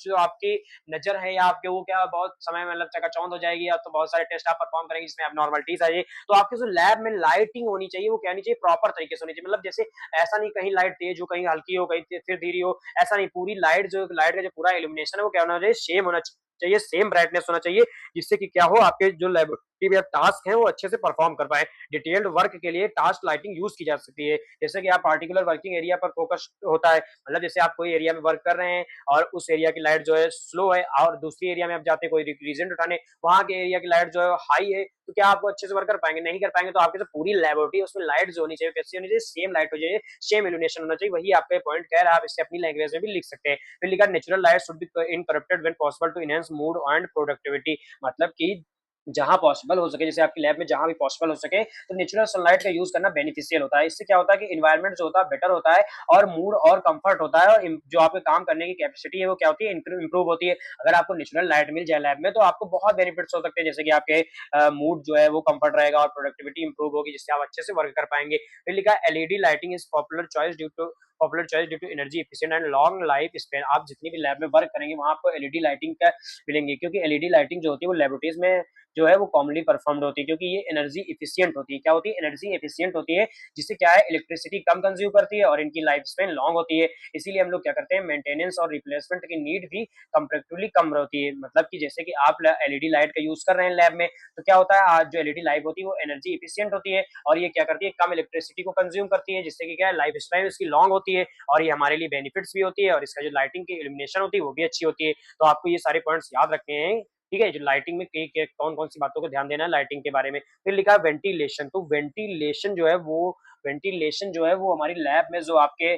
जो आपकी नजर है या आपके वो क्या बहुत समय मतलब चकाचौंध हो जाएगी, या तो बहुत सारे टेस्ट आप परफॉर्म करेंगे जिसमें एबनॉर्मलिटीज आ जाएगी। तो आपके जो लैब में लाइटिंग होनी चाहिए वो क्या होनी चाहिए, प्रॉपर तरीके से होनी चाहिए। मतलब जैसे ऐसा नहीं कहीं लाइट तेज हो, कहीं हल्की हो, कहीं फिर धीरे हो, ऐसा नहीं। पूरी लाइट जो लाइट का जो पूरा इल्यूमिनेशन है वो क्या होना चाहिए, सेम होना चाहिए, सेम ब्राइटनेस होना चाहिए, जिससे कि क्या हो, आपके जो लेबोरेटरी में टास्क है वो अच्छे से परफॉर्म कर पाए। डिटेल्ड वर्क के लिए टास्क लाइटिंग यूज की जा सकती है, जैसे कि आप पार्टिकुलर वर्किंग एरिया पर फोकस होता है। मतलब जैसे आप कोई एरिया में वर्क कर रहे हैं और उस एरिया की लाइट जो है स्लो है, और दूसरी एरिया में आप जाते हैं कोई रीजन उठाने, वहां के एरिया की लाइट जो है हाई है, तो क्या आपको अच्छे से वर्क कर पाएंगे, नहीं कर पाएंगे। तो आपकी जो पूरी लेबोरेटरी उसमें लाइट जो होनी चाहिए कैसी होनी चाहिए, सेम लाइट हो जाए, सेम इल्यूमिनेशन होना चाहिए। वही आपका पॉइंट कह रहा है, आप इससे अपनी लैंग्वेज में भी लिख सकते हैं। फिर लिखा natural light should be incorporated when possible to enhance mood and productivity. मतलब कि जहां पॉसिबल हो सके, जैसे आपकी लैब में जहां भी पॉसिबल हो सके, तो नेचुरल सनलाइट का यूज करना बेनिफिशियल होता है। इससे क्या होता है कि इन्वायरमेंट जो होता है बेटर होता है, और मूड और कंफर्ट होता है, और जो आपके काम करने की कैपेसिटी है वो क्या होती है, इंप्रूव होती है। अगर आपको नेचुरल लाइट मिल जाए लैब में तो आपको बहुत बेनिफिट्स हो सकते हैं, जैसे कि आपके मूड जो है वो कंफर्ट रहेगा और प्रोडक्टिविटी इंप्रूव होगी, जिससे आप अच्छे से वर्क कर पाएंगे। फिर लिखा है LED lighting is popular choice due to energy efficient and long life span. आप जितनी भी लैब में वर्क करेंगे वहां आपको एलईडी लाइटिंग का मिलेंगे, क्योंकि एलईडी लाइटिंग जो होती है वो लेबोरेटरीज में जो है वो कॉमनली परफॉर्म्ड होती है, क्योंकि ये एनर्जी एफिशिएंट होती है। क्या होती है, एनर्जी एफिशिएंट होती है, जिससे क्या है इलेक्ट्रिसिटी कम कंज्यूम करती है और इनकी लाइफ स्पेन लॉन्ग होती है। इसीलिए हम लोग क्या करते हैं, मेंटेनेंस और रिप्लेसमेंट की नीड भी कंपेरेटिवली कम होती है। मतलब कि जैसे कि आप एलईडी लाइट का यूज कर रहे हैं लैब में, तो क्या होता है, आज जो एलईडी लाइट होती है वो एनर्जी एफिशिएंट होती है, और ये क्या करती है, कम इलेक्ट्रिसिटी को कंज्यूम करती है, जिससे कि क्या है लाइफ स्पेन इसकी लॉन्ग होती है, और ये हमारे लिए बेनिफिट्स भी होती है, और इसका जो लाइटिंग की इल्यूमिनेशन होती है वो भी अच्छी होती है। तो आपको ये सारे पॉइंट्स याद रखने हैं। ठीक है, जो लाइटिंग में कौन कौन सी बातों को ध्यान देना है लाइटिंग के बारे में। फिर लिखा है वेंटिलेशन। तो वेंटिलेशन जो है वो हमारी लैब में जो आपके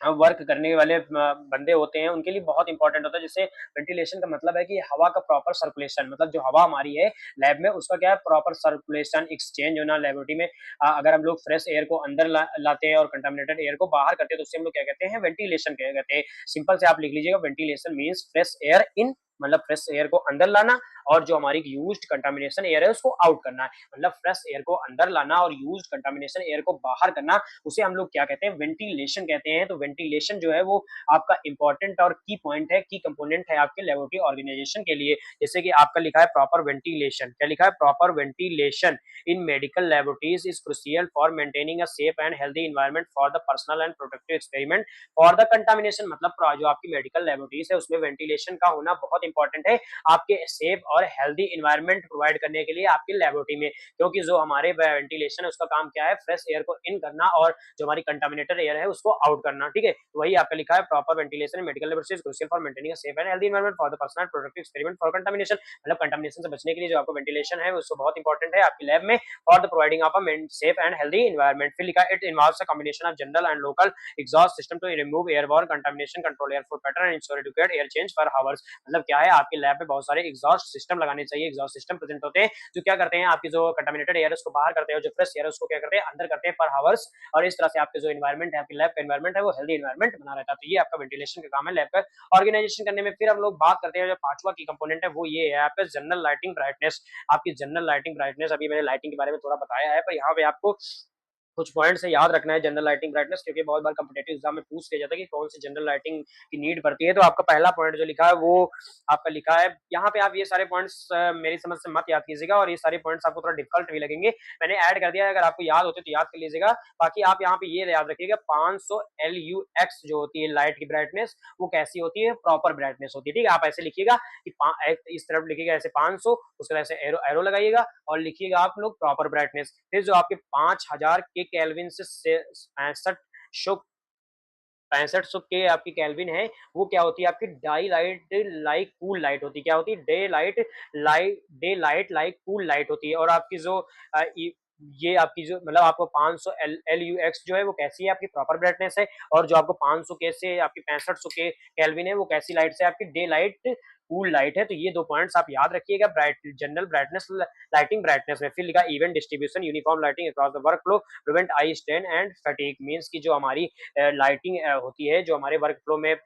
वर्क करने वाले बंदे होते हैं उनके लिए बहुत इंपॉर्टेंट होता है। जैसे वेंटिलेशन का मतलब है कि हवा का प्रॉपर सर्कुलेशन, मतलब जो हवा हमारी है लैब में उसका क्या है, प्रॉपर सर्कुलेशन एक्सचेंज होना लेबोरेटरी में। अगर हम लोग फ्रेश एयर को अंदर लाते हैं और कंटामिनेटेड एयर को बाहर करते हैं तो उससे हम लोग क्या कहते हैं, वेंटिलेशन कहते हैं। सिंपल से आप लिख लीजिएगा, ventilation means fresh air in, मतलब फ्रेश एयर को अंदर लाना, और जो हमारी यूज्ड कंटामिनेशन एयर है उसको आउट करना है। मतलब फ्रेश एयर को अंदर लाना और यूज्ड कंटामिनेशन एयर को बाहर करना, उसे हम लोग क्या कहते हैं, वेंटिलेशन कहते हैं। तो वेंटिलेशन जो है वो आपका इंपॉर्टेंट और की पॉइंट है, की कंपोनेंट है आपके लेबोरेटरी ऑर्गेनाइजेशन के लिए। जैसे कि आपका लिखा है प्रॉपर वेंटिलेशन, क्या लिखा है, proper ventilation in medical laboratories is crucial for maintaining a safe and healthy environment for the personal and protective experiment for the contamination. मतलब जो आपकी मेडिकल लेबोरेटरीज है उसमें वेंटिलेशन का होना बहुत इंपॉर्टेंट है, आपके सेफ और हेल्दी एनवायरनमेंट प्रोवाइड करने के लिए आपकी लेबोरेटरी में। क्योंकि जो हमारे वेंटिलेशन है उसका काम क्या है, फ्रेश एयर को इन करना और जो हमारी कंटामिनेटेड एयर है उसको आउट करना। ठीक है, तो वही आपका लिखा है proper ventilation in medical laboratories crucial for maintaining a safe and healthy environment for the personal productive experiment for contamination. मतलब कंटामिनेशन से बचने के लिए जो आपको वेंटिलेशन है उसको बहुत इंपॉर्टेंट है आपकी लैब में, for the providing of a safe and healthy environment. फिर लिखा है it involves a combination of general and local exhaust system to remove airborne contamination, control airflow pattern and ensure adequate air change for hours. मतलब क्या है, आपके lab में बहुत सारे एग्जॉस्ट सिस्टम लगाने चाहिए। एग्जॉस्ट सिस्टम प्रेजेंट होते हैं जो क्या करते हैं, आपकी जो कंटामिनेटेड एयर है उसको बाहर करते हैं, जो फ्रेश एयर है उसको क्या करते हैं, अंदर करते हैं पर हावर्स। और इस तरह से आपके जो एनवायरमेंट है, आपकी लैब का एनवायरमेंट है वो हेल्दी एनवायरमेंट बना रहता है। तो ये आपका वेंटिलेशन का काम है लैब का ऑर्गेनाइजेशन करने में। फिर हम लोग बात करते हैं जो पांचवा की कंपोनेंट है वो ये है आपका जनरल लाइटिंग ब्राइटनेस। आपकी जनरल लाइटिंग ब्राइटनेस, अभी मैंने लाइटिंग के बारे में थोड़ा बताया है, पर यहाँ पे आपको कुछ पॉइंट्स है याद रखना है जनरल लाइटिंग ब्राइटनेस, क्योंकि बहुत बार कॉम्पिटिटिव एग्जाम में पूछ लिया जाता है कि कौन सी जनरल लाइटिंग की नीड पड़ती है। तो आपका पहला पॉइंट जो लिखा है वो आपका लिखा है यहाँ पे। आप ये सारे पॉइंट्स मेरी समझ से मत याद कीजिएगा, और ये सारे पॉइंट्स आपको थोड़ा डिफिकल्ट भी लगेंगे, मैंने ऐड कर दिया है, अगर आपको याद होते तो याद कर लीजिएगा। बाकी आप यहाँ पे ये याद रखिएगा 500 LUX जो होती है लाइट की ब्राइटनेस, वो कैसी होती है, प्रॉपर ब्राइटनेस होती है। ठीक है, आप ऐसे लिखिएगा कि इस तरफ लिखिएगा ऐसे 500, उसके बाद ऐसे एरो एरो लगाइएगा और लिखिएगा आप लोग प्रॉपर ब्राइटनेस। फिर जो आपके 5000 के केल्विन से 6500 के आपकी केल्विन है, वो क्या होती है, आपकी day light like cool light होती है। क्या होती है, day light like cool light होती है। और आपकी जो ये आपकी जो मतलब आपको 500 LUX जो है वो कैसी है, आपकी प्रॉपर ब्राइटनेस है। और जो आपको 500 के से आपकी 6500 के केल्विन है, वो कैसी लाइट से, आपकी डे लाइट कूल लाइट है। तो ये दो पॉइंट्स आप याद रखिएगा bright general brightness lighting brightness में। फिर लिखा event distribution uniform lighting across the work flow prevent eye strain and fatigue, means की जो हमारी लाइटिंग होती है, जो हमारे वर्क फ्लो में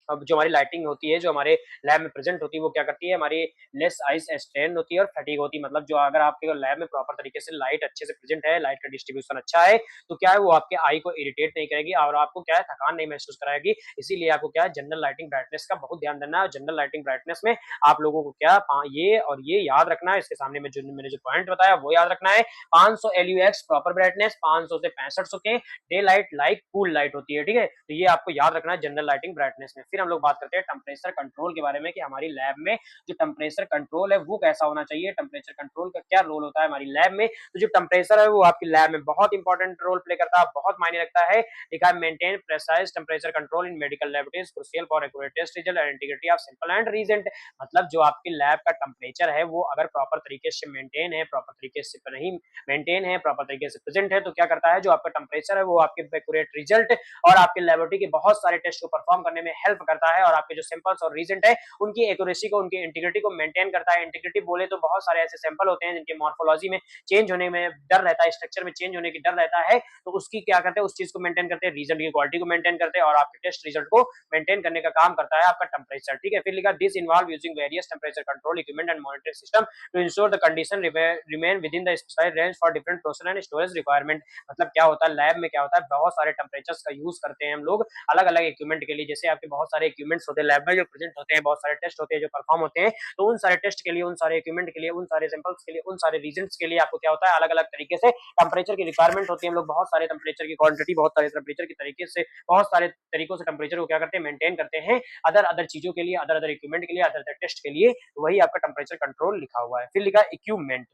अब जो हमारी लाइटिंग होती है, जो हमारे लैब में प्रेजेंट होती है, वो क्या करती है, हमारी लेस आइस स्ट्रेन होती है और फटीग होती है। मतलब जो अगर आपके लैब में प्रॉपर तरीके से लाइट अच्छे से प्रेजेंट है, लाइट का डिस्ट्रीब्यूशन अच्छा है, तो क्या है वो आपके आई को इरिटेट नहीं करेगी और आपको क्या है थकान नहीं महसूस कराएगी। इसीलिए आपको क्या है जनरल लाइटिंग ब्राइटनेस का बहुत ध्यान देना है। जनरल लाइटिंग ब्राइटनेस में आप लोगों को क्या ये और ये याद रखना है। इसके सामने में जो मैंने जो पॉइंट बताया वो याद रखना है। 500 LUX प्रॉपर ब्राइटनेस, 500 से 6500 के day light like cool light होती है। ठीक है, तो ये आपको याद रखना है जनरल लाइटिंग ब्राइटनेस में। फिर हम लोग बात करते हैं टेम्परेचर कंट्रोल के बारे में कि हमारी लैब में जो टेम्परेचर कंट्रोल है वो कैसा होना चाहिए, टेम्परेचर कंट्रोल का क्या रोल होता है हमारी लैब में। तो जो टेम्परेचर है वो आपकी लैब में बहुत इंपॉर्टेंट रोल प्ले करता है, बहुत मायने रखता है। लिखा है maintain precise temperature control in medical laboratories crucial for accurate test result and integrity of sample and reagent. मतलब जो आपकी लैब का टेम्परेचर है वो अगर प्रॉपर तरीके से मेंटेन है, प्रॉपर तरीके से नहीं मेंटेन है, प्रॉपर तरीके से प्रेजेंट है, तो क्या करता है जो आपका टेम्परेचर है वो आपके एक्यूरेट रिजल्ट और आपके लेबोरेटरी के बहुत सारे टेस्ट को परफॉर्म करने में हेल्प करता है। और आपके जो सैंपल्स और रीजेंट है उनकी एक्यूरेसी को, उनकी इंटीग्रिटी को मेंटेन करता है। इंटीग्रिटी बोले तो बहुत सारे ऐसे सैंपल होते हैं जिनके मॉर्फोलॉजी में चेंज होने में डर रहता है, स्ट्रक्चर में चेंज होने की डर रहता है, तो उसकी क्या करते हैं, उस चीज को मेंटेन करते हैं, रीजल्ट की क्वालिटी को मेंटेन करते हैं और आपके टेस्ट रिजल्ट को मेंटेन करने का काम करता है आपका टेम्परेचर। ठीक है, फिर लिखा this involve using various temperature control equipment and monitoring system to ensure the condition remain within the specified range for different process and storage requirement. मतलब क्या होता है लैब में, क्या होता है बहुत सारे टेम्परेचर्स का यूज करते हैं हम लोग अलग अलग इक्विपमेंट के लिए। जैसे आपके बहुत सारे इक्विपमेंट्स होते हैं लैब में जो प्रेजेंट होते हैं, बहुत सारे टेस्ट होते हैं जो परफॉर्म होते हैं, तो उन सारे टेस्ट के लिए, उन सारे इक्विपमेंट के लिए, उन सारे सैंपल्स के लिए, उन सारे रीजंस के लिए आपको क्या होता है अलग अलग तरीके से टेम्परेचर की रिक्वायरमेंट होती है। हम लोग बहुत सारे टेम्परेचर की क्वांटिटी, बहुत सारे टेम्परेचर की तरीके से, बहुत सारे तरीकों से टेम्परेचर को क्या करते हैं मेंटेन करते हैं अदर अदर चीजों के लिए, अदर अदर इक्विपमेंट के लिए, अदर अदर टेस्ट के लिए। वही आपका टेम्परेचर कंट्रोल लिखा हुआ है। फिर लिखा इक्विपमेंट,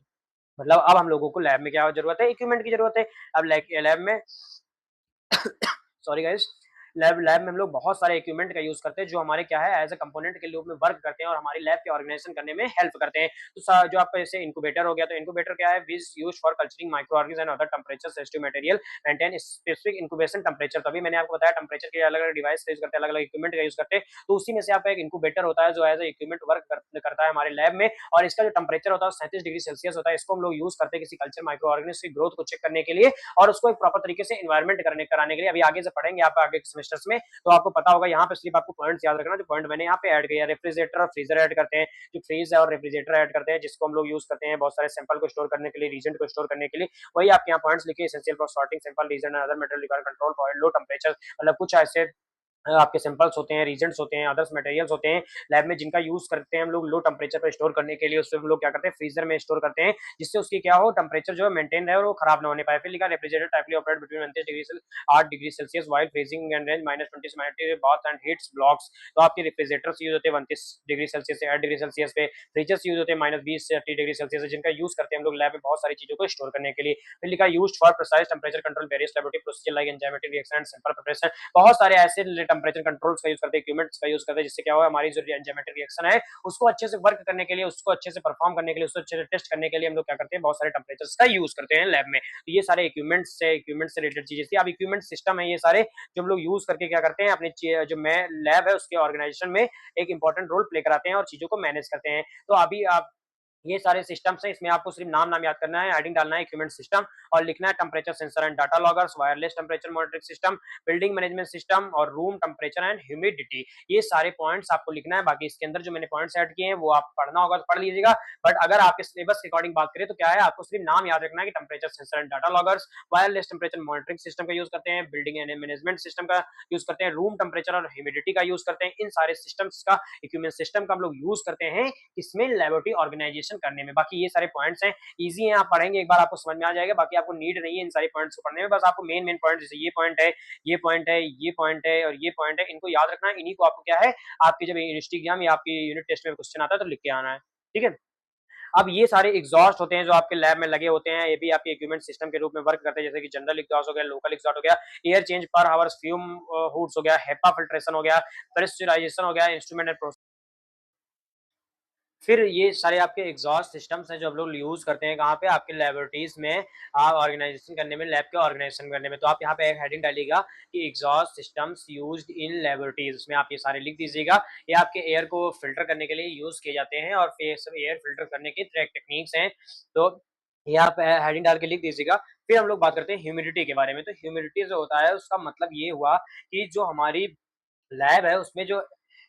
मतलब अब हम लोगों को लैब में क्या जरूरत है, इक्विपमेंट की जरूरत है। अब लैब में सॉरी गाइस, लैब में हम लोग बहुत सारे इक्विपमेंट का यूज करते हैं जो हमारे क्या है एज ए कंपोनेंट के रूप में वर्क करते हैं और हमारी लैब के ऑर्गेनाइजेशन करने में हेल्प करते हैं। तो जो आपका जैसे इंक्यूबेटर हो गया, तो इंक्यूबेटर क्या है, विच use for culturing micro organism and other temperature sensitive material maintain specific incubation temperature. तभी मैंने आपको बताया टेम्परेचर के अलग अलग डिवाइस का यूज करते हैं, अलग अलग इक्विपमेंट का यूज करते हैं। तो उसी में से आपका एक इंक्यूबेटर होता है जो एज ए इक्विपमेंट वर्क करता है हमारे लैब में, और इसका जो टेम्परेचर होता है 37 डिग्री सेल्सियस होता है। इसको हम लोग यूज करते हैं किसी कल्चर माइक्रो ऑर्गेनिज्म की ग्रोथ को चेक करने के लिए और उसको एक प्रॉपर तरीके से एनवायरमेंट कराने के लिए। अभी आगे से पढ़ेंगे आप आगे सेमेस्टर्स में, तो आपको पता होगा। यहाँ पे सिर्फ आपको पॉइंट्स याद रखना, जो पॉइंट मैंने यहाँ पे ऐड किया। रेफ्रिजरेटर और फ्रीजर ऐड करते हैं, जो फ्रीज है और रेफ्रिजरेटर ऐड करते हैं, जिसको हम लोग यूज करते हैं बहुत सारे सैंपल को स्टोर करने के लिए, रीजन को स्टोर करने के लिए। वही आपके यहाँ पॉइंट्स लिखे, essential for sorting sample reagent and other material require control for low temperature. मतलब कुछ ऐसे आपके सैंपल्स होते हैं, रीजेंट्स होते हैं, अदर्स मटेरियल्स होते हैं लैब में जिनका यूज करते हैं हम लोग लो टेम्परेचर पर स्टोर करने के लिए। उससे हम लोग क्या करते हैं फ्रीजर में स्टोर करते हैं, जिससे उसकी क्या हो टेम्परेचर जो है मेंटेन रहे और वो खराब ना होने पाए। फिर लिखा रेफ्रिजरेटर टाइपली ऑपरेट बिटवीन 29 डिग्री से 8 degree Celsius while freezing and range -20 से -30 बाथ एंड हीट्स ब्लॉक्स। तो आपके रेफ्रिजरेटर्स यूज होते हैं 29 डिग्री सेल्सियस से 8 डिग्री सेल्सियस पे, फ्रीजर्स यूज होते हैं -20 से 30 डिग्री सेल्सियस, जिनका यूज करते हैं हम लोग लैब में बहुत सारी चीजों को स्टोर करने के लिए। फिर लिखा used for precise temperature control various laboratory procedure like enzymatic reaction and sample preparation. बहुत सारे ऐसे टेम्परेचर कंट्रोल्स का यूज करते हैं, इक्विपमेंट्स का यूज करते हैं, जिससे क्या हुआ हमारी जो एंजाइमेटिक रिएक्शन है उसको अच्छे से वर्क करने के लिए, उसको अच्छे से परफॉर्म करने के लिए, उसको अच्छे से टेस्ट करने के लिए हम लोग क्या करते हैं बहुत सारे टेम्परेचर्स का यूज करते हैं लैब में। तो ये सारे इक्विपमेंट्स से रिलेटेड चीजें थी। अब इक्विपमेंट सिस्टम है ये सारे जो हम लोग यूज करके क्या करते हैं अपने जो मैं लैब है उसके ऑर्गेनाइजेशन में एक इंपॉर्टेंट रोल प्ले कराते हैं और चीजों को मैनेज करते हैं। तो अभी आप ये सारे सिस्टम्स हैं, इसमें आपको सिर्फ नाम याद करना है, हेडिंग डालना है इक्विपमेंट सिस्टम और लिखना है temperature sensor and data loggers, wireless temperature monitoring system, building management system और रूम टेम्परेचर एंड ह्यूमिडिटी। ये सारे पॉइंट्स आपको लिखना है। बाकी इसके अंदर जो मैंने पॉइंट्स ऐड किए हैं वो आप पढ़ना होगा तो पढ़ लीजिएगा। बट अगर आपके सिलेबस के अकॉर्डिंग बात करें तो क्या है, आपको सिर्फ नाम याद रखना है कि temperature sensor and data loggers, wireless temperature monitoring system का यूज करते हैं, बिल्डिंग एंड मैनेजमेंट सिस्टम का यूज करते हैं, रूम टेम्परेचर और ह्यूमिडिटी का यूज करते हैं। इन सारे सिस्टम्स का, इक्विपमेंट सिस्टम का हम लोग यूज करते हैं इसमें लेबोरेटरी ऑर्गेनाइजेशन करने में। बाकी ये सारे पॉइंट्स हैं, इजी हैं, आप पढ़ेंगे एक बार आपको समझ में आ जाएगा। बाकी आपको नीड नहीं है इन सारे पॉइंट्स को पढ़ने में, बस आपको मेन पॉइंट, जैसे ये पॉइंट है, ये पॉइंट है, ये पॉइंट है और ये पॉइंट है, इनको याद रखना है। इन्हीं को आपको क्या है, आपकी जब यूनिवर्सिटी एग्जाम या आपकी यूनिट टेस्ट में क्वेश्चन आता है तो लिख के आना है। ठीक है। अब ये सारे एग्जॉस्ट होते हैं जो आपके लैब में लगे होते हैं, ये भी आपके इक्विपमेंट सिस्टम के रूप में वर्क करते हैं, जैसे कि जनरल एग्जॉस्ट हो गया, लोकल एग्जॉस्ट हो गया, एयर चेंज पर हावर्स, फ्यूम हुड्स हो गया, हेपा फिल्ट्रेशन हो गया, प्रेशराइजेशन हो गया, इंस्ट्रूमेंट एंड। फिर ये सारे आपके एग्जॉस्ट सिस्टम्स हैं जो आप लोग यूज करते हैं कहाँ पे, आपके लेबोरेटरीज में, आप ऑर्गेनाइजेशन करने में, लैब के ऑर्गेनाइजेशन करने में। तो आप यहाँ पे एक हेडिंग डालिएगा कि exhaust systems used in laboratories, उसमें आप ये सारे लिख दीजिएगा। ये आपके एयर को फिल्टर करने के लिए यूज किए जाते हैं और फिर सब एयर फिल्टर करने की टेक्निक्स हैं। तो ये आप हेडिंग डाल के लिख दीजिएगा। फिर हम लोग बात करते हैं ह्यूमिडिटी के बारे में। तो ह्यूमिडिटी जो होता है उसका मतलब ये हुआ कि जो हमारी लैब है उसमें जो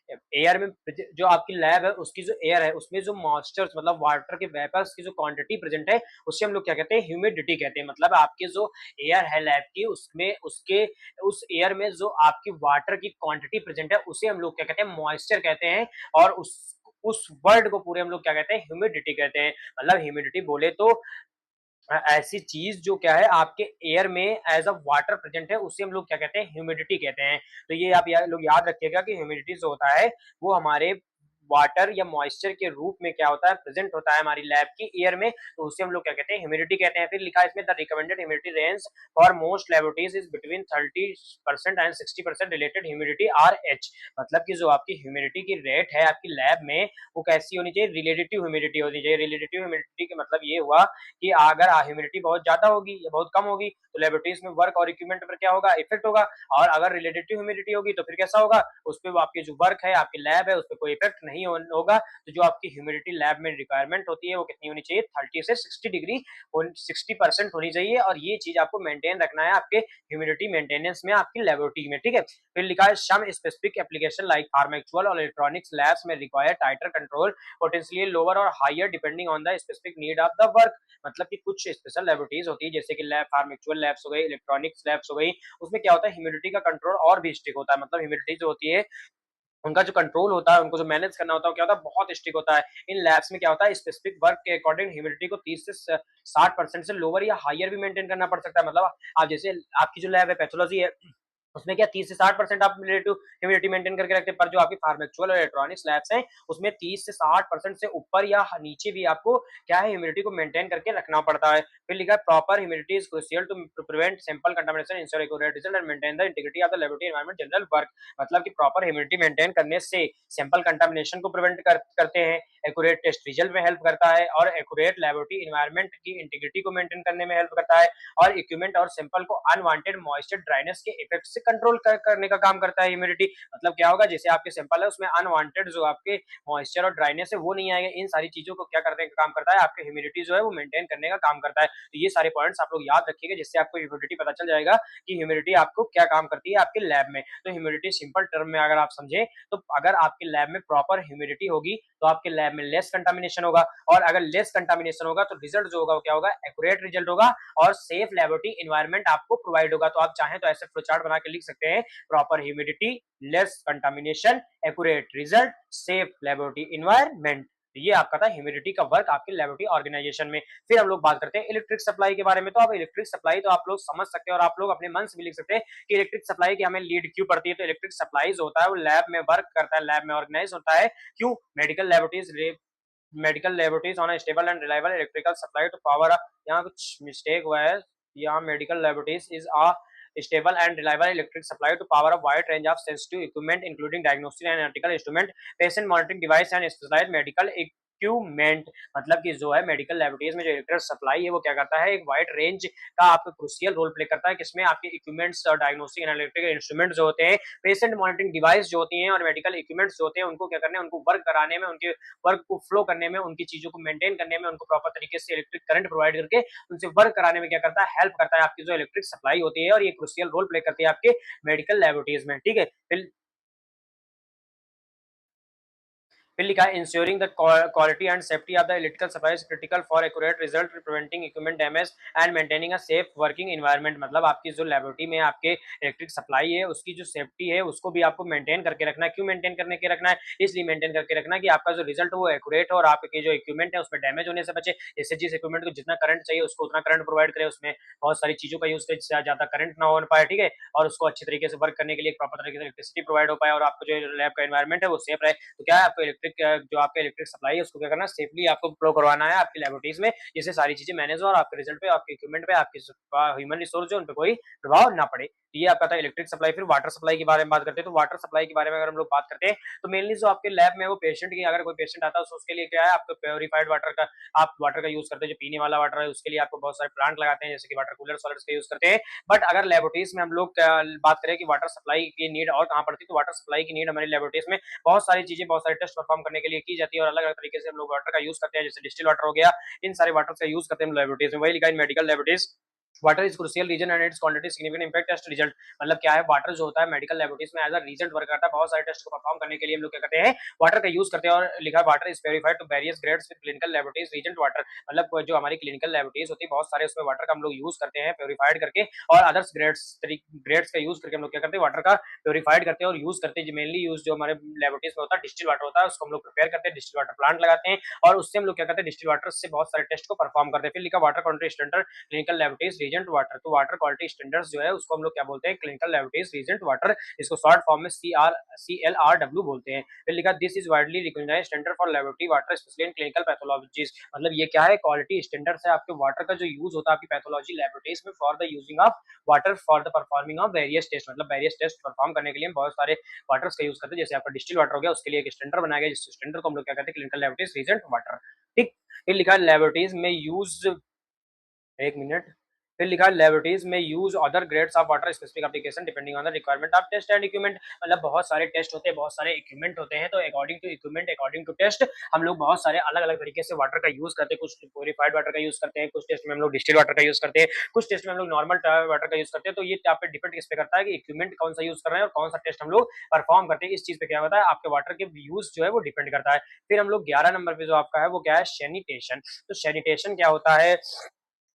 एयर में, जो आपकी लैब है उसकी जो एयर है उसमें जो मॉइस्चर मतलब वाटर के वेपर्स की जो क्वांटिटी प्रेजेंट है उससे हम लोग क्या कहते हैं, ह्यूमिडिटी कहते हैं। मतलब आपके जो एयर है लैब की उसमें उसके उस एयर में जो आपकी वाटर की क्वांटिटी प्रेजेंट है उसे हम लोग क्या कहते हैं, मॉइस्चर कहते हैं। और उस वर्ड को पूरे हम लोग क्या कहते हैं, ह्यूमिडिटी कहते हैं। मतलब ह्यूमिडिटी बोले तो ऐसी चीज जो क्या है आपके एयर में एज अ वाटर प्रेजेंट है उसे हम लोग क्या कहते हैं, ह्यूमिडिटी कहते हैं। तो ये आप लोग याद रखिएगा कि ह्यूमिडिटी जो होता है वो हमारे वाटर या मॉइस्चर के रूप में क्या होता है, प्रेजेंट होता है हमारी लैब की एयर में, तो उसे हम लोग क्या कहते हैं, ह्यूमिडिटी कहते हैं। फिर लिखा है इसमें the recommended humidity range for most laboratories is between 30% and 60% related humidity R H. मतलब कि जो आपकी ह्यूमिडिटी की रेट है आपकी लैब में वो कैसी होनी चाहिए, रिलेटिव ह्यूमिडिटी होनी चाहिए। रिलेटिव ह्यूमिडिटी का मतलब ये हुआ कि अगर ह्यूमिडिटी बहुत ज्यादा होगी या बहुत कम होगी तो लेबोरेटरीज में वर्क और इक्विपमेंट पर क्या होगा, इफेक्ट होगा। और अगर रिलेटिव ह्यूमिडिटी होगी तो फिर कैसा होगा, उस पर आपकी जो वर्क है आपकी लैब है उस पर कोई इफेक्ट नहीं होगा। तो जो आपकी ह्यूमिडिटी लैब में रिक्वायरमेंट होती है वो कितनी होनी चाहिए, 30 से 60 डिग्री 60% होनी चाहिए। और ये चीज आपको मेंटेन रखना है आपके ह्यूमिडिटी मेंटेनेंस में आपकी लेबोरेटरी में। ठीक है। फिर लिखा है some specific application like pharmaceutical or electronics labs may require tighter control, potentially lower or higher depending on the specific need of the work. मतलब कि कुछ स्पेशल लेबोरेटरीज होती है जैसे कि लैब फार्मेक्चुअल लैब्स हो गई, इलेक्ट्रॉनिक्स लैब्स हो गई, उसमें क्या होता है ह्यूमिडिटी का कंट्रोल और भी स्ट्रिक्ट होता है। मतलब ह्यूमिडिटी जो होती है उनका जो कंट्रोल होता है, उनको जो मैनेज करना होता है, क्या होता है, बहुत स्ट्रिक्ट होता है। इन लैब्स में क्या होता है, स्पेसिफिक वर्क के अकॉर्डिंग ह्यूमिडिटी को 30 से 60% से लोअर या हायर भी मेंटेन करना पड़ सकता है। मतलब आप जैसे आपकी जो लैब है पैथोलॉजी है उसमें क्या 30 से 60% आप रिलेटिव ह्यूमिडिटी मेंटेन करके रखते हैं, पर जो आपकी फार्मेक्चुअल और इलेक्ट्रॉनिक्स लैब्स हैं उसमें 30 से 60% से ऊपर या नीचे भी आपको क्या है, ह्यूमिडिटी को मेंटेन करके रखना पड़ता है। फिर लिखा है proper humidity is crucial to prevent sample contamination, ensure accurate result and maintain the integrity of the laboratory environment general work. मतलब कि प्रॉपर ह्यूमिडिटी मेंटेन करने से सैंपल कंटामिनेशन को प्रिवेंट करते हैं, एक्यूरेट टेस्ट रिजल्ट में हेल्प करता है और एक्यूरेट लेबोरेटरी एनवायरनमेंट की इंटीग्रिटी को मेंटेन करने में हेल्प करता है और इक्विपमेंट और सैंपल को अनवांटेड मॉइस्चर ड्राइनेस के इफेक्ट से कंट्रोल करने का काम करता है ह्यूमिडिटी। मतलब क्या होगा, जैसे आपके सैंपल है उसमें अनवांटेड जो आपके मॉइस्चर और ड्राइनेस है वो नहीं आएगा। इन सारी चीजों को क्या करने का काम करता है, आपके ह्यूमिडिटी जो है वो मेंटेन करने का काम करता है। तो ये सारे पॉइंट्स आप लोग याद रखिएगा जिससे आपको ह्यूमिडिटी पता चल जाएगा कि ह्यूमिडिटी आपको क्या काम करती है आपके लैब में। तो ह्यूमिडिटी सिंपल टर्म में अगर आप समझे तो अगर आपके लैब में प्रॉपर ह्यूमिडिटी होगी तो आपके लैब में लेस कंटामिनेशन होगा, और अगर लेस कंटामिनेशन होगा तो रिजल्ट जो होगा वो क्या होगा, एक्यूरेट रिजल्ट होगा और सेफ लेबोरेटरी एनवायरनमेंट आपको प्रोवाइड होगा। तो आप चाहें तो ऐसे फ्लो चार्ट बना के लिख सकते हैं, proper humidity, less contamination, accurate result, safe laboratory environment. ये आपका था ह्यूमिडिटी का वर्क आपके लेबोरेटरी ऑर्गेनाइजेशन में। फिर हम लोग बात करते हैं इलेक्ट्रिक सप्लाई के बारे में। तो अब इलेक्ट्रिक सप्लाई तो आप लोग समझ सकते हैं और आप लोग अपने मन से भी लिख सकते हैं कि इलेक्ट्रिक सप्लाई की हमें लीड क्यों पड़ती है। तो इलेक्ट्रिक सप्लाई जो होता है वो लैब में वर्क करता है, लैब में ऑर्गेनाइज होता है। क्यों, medical laboratories on stable and reliable electrical supply to power. यहाँ कुछ मिस्टेक हुआ है, यहाँ medical laboratories is a stable and reliable electric supply to power a wide range of sensitive equipment including diagnostic and analytical instrument, patient monitoring device and specialized medical equipment, मतलब कि जो है medical laboratories में जो electric supply है वो क्या करता है, एक वाइड रेंज का आपको क्रूशियल रोल प्ले करता है, किसमें आपके इक्विपमेंट्स और डायग्नोस्टिक एनालिटिकल इंस्ट्रूमेंट जो होते हैं, पेशेंट मॉनिटरिंग डिवाइस जो होती हैं और मेडिकल इक्विपमेंट्स जो होते हैं, उनको क्या करना है, उनको वर्क कराने में, उनके वर्क को फ्लो करने में, उनकी चीजों को मेंटेन करने में, उनको प्रॉपर तरीके से इलेक्ट्रिक करंट प्रोवाइड करके उनसे वर्क कराने में क्या करता है, हेल्प करता है। आपकी जो इलेक्ट्रिक सप्लाई होती है और ये क्रूशियल रोल प्ले करती है आपके मेडिकल लैबोरेटरीज में, ठीक है। फिर लिखा है ensuring the quality and safety of the electrical supply is critical for accurate result, preventing equipment damage and maintaining a safe working environment. मतलब आपकी जो लेबोरेटरी में आपके इलेक्ट्रिक सप्लाई है उसकी जो सेफ्टी है उसको भी आपको मेंटेन करके रखना है। क्यों मेंटेन करने के रखना है, इसलिए मेंटेन करके रखना है कि आपका जो रिजल्ट वो एक्यूरेट हो और आपके जो इक्विपमेंट है उसमें डैमेज होने से बचे। इससे जिस इक्विपमेंट को जितना करंट चाहिए उसको उतना करंट प्रोवाइड करे, उसमें बहुत सारी चीजों का यूज करे जिससे ज्यादा करंट ना हो पाए, ठीक है, और उसको अच्छी तरीके से वर्क करने के लिए प्रॉपर तरीके से इलेक्ट्रिसिटी प्रोवाइड हो पाए और आपको जो लैब का एनवायरमेंट है वो सेफ रहे। तो क्या है, आपको इलेक्ट्रिक जो आपका इलेक्ट्रिक सप्लाई है उसको क्या करना है, सेफली आपको फ्लो करवाना है आपकी लैबोरेटरीज में, जिससे सारी चीजें मैनेज हो और आपके रिजल्ट पे, आपके इक्विपमेंट पे, आपके ह्यूमन रिसोर्स जो उन पे कोई प्रभाव ना पड़े। ये आपका था इलेक्ट्रिक सप्लाई। फिर वाटर सप्लाई के बारे में बात करते हैं। तो वाटर सप्लाई के बारे में अगर हम लोग बात करते हैं तो मेनली जो आपके लैब में वो पेशेंट की, अगर कोई पेशेंट आता है तो उसके लिए क्या है, आपको प्योरीफाइड वाटर का आप वाटर का यूज करते हैं, जो पीने वाला वाटर है उसके लिए आपको बहुत सारे प्लांट लगाते हैं, जैसे कि वाटर कूलर सॉलिड्स का यूज करते हैं। बट अगर लेबोरेटरीज में हम लोग बात करें कि वाटर सप्लाई की नीड और कहाँ पड़ती है, तो वाटर सप्लाई की नीड हमारी लेबोरेटरीज में बहुत सारी चीजें, बहुत सारे टेस्ट परफॉर्म करने के लिए की जाती है और अलग अलग तरीके से हम लोग वाटर का यूज करते हैं, जैसे डिस्टिल वाटर हो गया, इन सारे वाटर का यूज करते हैं लेबोरेटरीज में। वही लिखा है medical laboratories water is crucial reagent and its quantity significant impact test result. मतलब क्या है, वाटर जो होता है मेडिकल लेबोरेटरीज में एज अ रीजेंट वर्क करता है। बहुत सारे टेस्ट को परफॉर्म करने के लिए हम लोग क्या करते हैं, वाटर का यूज करते हैं। और लिखा है water is purified to various grades with clinical laboratories reagent water. मतलब जो हमारी क्लिनिकल लेबोरेटरीज होती है बहुत सारे उसमें वाटर का हम लोग यूज करते हैं प्योरीफाइड करके, और अदर्स ग्रेड्स का यूज करके हम लोग क्या करते हैं, वाटर का प्योरीफाइड करते हैं और यूज करते हैं। मेनली यूज जो हमारे लेबोरेटरीज में होता है डिस्टिल वाटर होता है, उसको हम लोग प्रिपेयर करते हैं, डिस्टिल वाटर प्लांट लगाते हैं और उससे हम लोग क्या करते हैं, डिस्टिल वाटर से बहुत सारे टेस्ट को परफॉर्म करते हैं। फिर लिखा water quality standard clinical laboratories reagent water. तो वाटर क्वालिटी स्टैंडर्ड्स जो है उसको हम लोग क्या बोलते हैं, क्लिनिकल लेबोरेटरीज रीजेंट वाटर, इसको शॉर्ट फॉर्म में CLRW बोलते हैं। फिर लिखा this is widely recognised standard for laboratory water specially in clinical pathologies. मतलब ये क्या है, क्वालिटी स्टैंडर्ड्स है आपके वाटर का जो यूज होता है आपकी पैथोलॉजी लेबोरेटरीज में for the using of water for the performing of various test. मतलब वेरियस टेस्ट परफॉर्म करने के लिए हम बहुत सारे वाटर्स का यूज करते हैं। जैसे आपका डिस्टिल वाटर हो गया उसके लिए एक स्टैंडर्ड बनाया गया, जिस स्टैंडर्ड को हम लोग क्या कहते हैं, क्लिनिकल लेबोरेटरीज रीजेंट वाटर, ठीक। फिर लिखा है लेबोरेटरीज में यूज, एक मिनट, फिर लिखा है लेबोरेटरीज में use other grades of water specific application depending on the requirement of test and equipment. मतलब बहुत सारे टेस्ट होते हैं, बहुत सारे इक्विपमेंट होते हैं, तो according to equipment according to test हम लोग बहुत सारे अलग अलग तरीके से वाटर का यूज करते हैं। कुछ प्योरीफाइड वाटर का यूज करते हैं, कुछ टेस्ट में हम लोग डिस्टिल वाटर का यूज करते हैं, कुछ टेस्ट में हम लोग नॉर्मल वाटर का यूज करते हैं। तो ये आप पे डिपेंड किस पे करता है कि इक्विपमेंट कौन सा यूज कर रहे हैं और कौन सा टेस्ट हम लोग परफॉर्म करते हैं। इस चीज पे क्या होता है, आपके वाटर के यूज जो है वो डिपेंड करता है। फिर हम लोग 11 नंबर पे जो आपका है वो क्या है, सैनिटेशन। तो सैनिटेशन क्या होता है,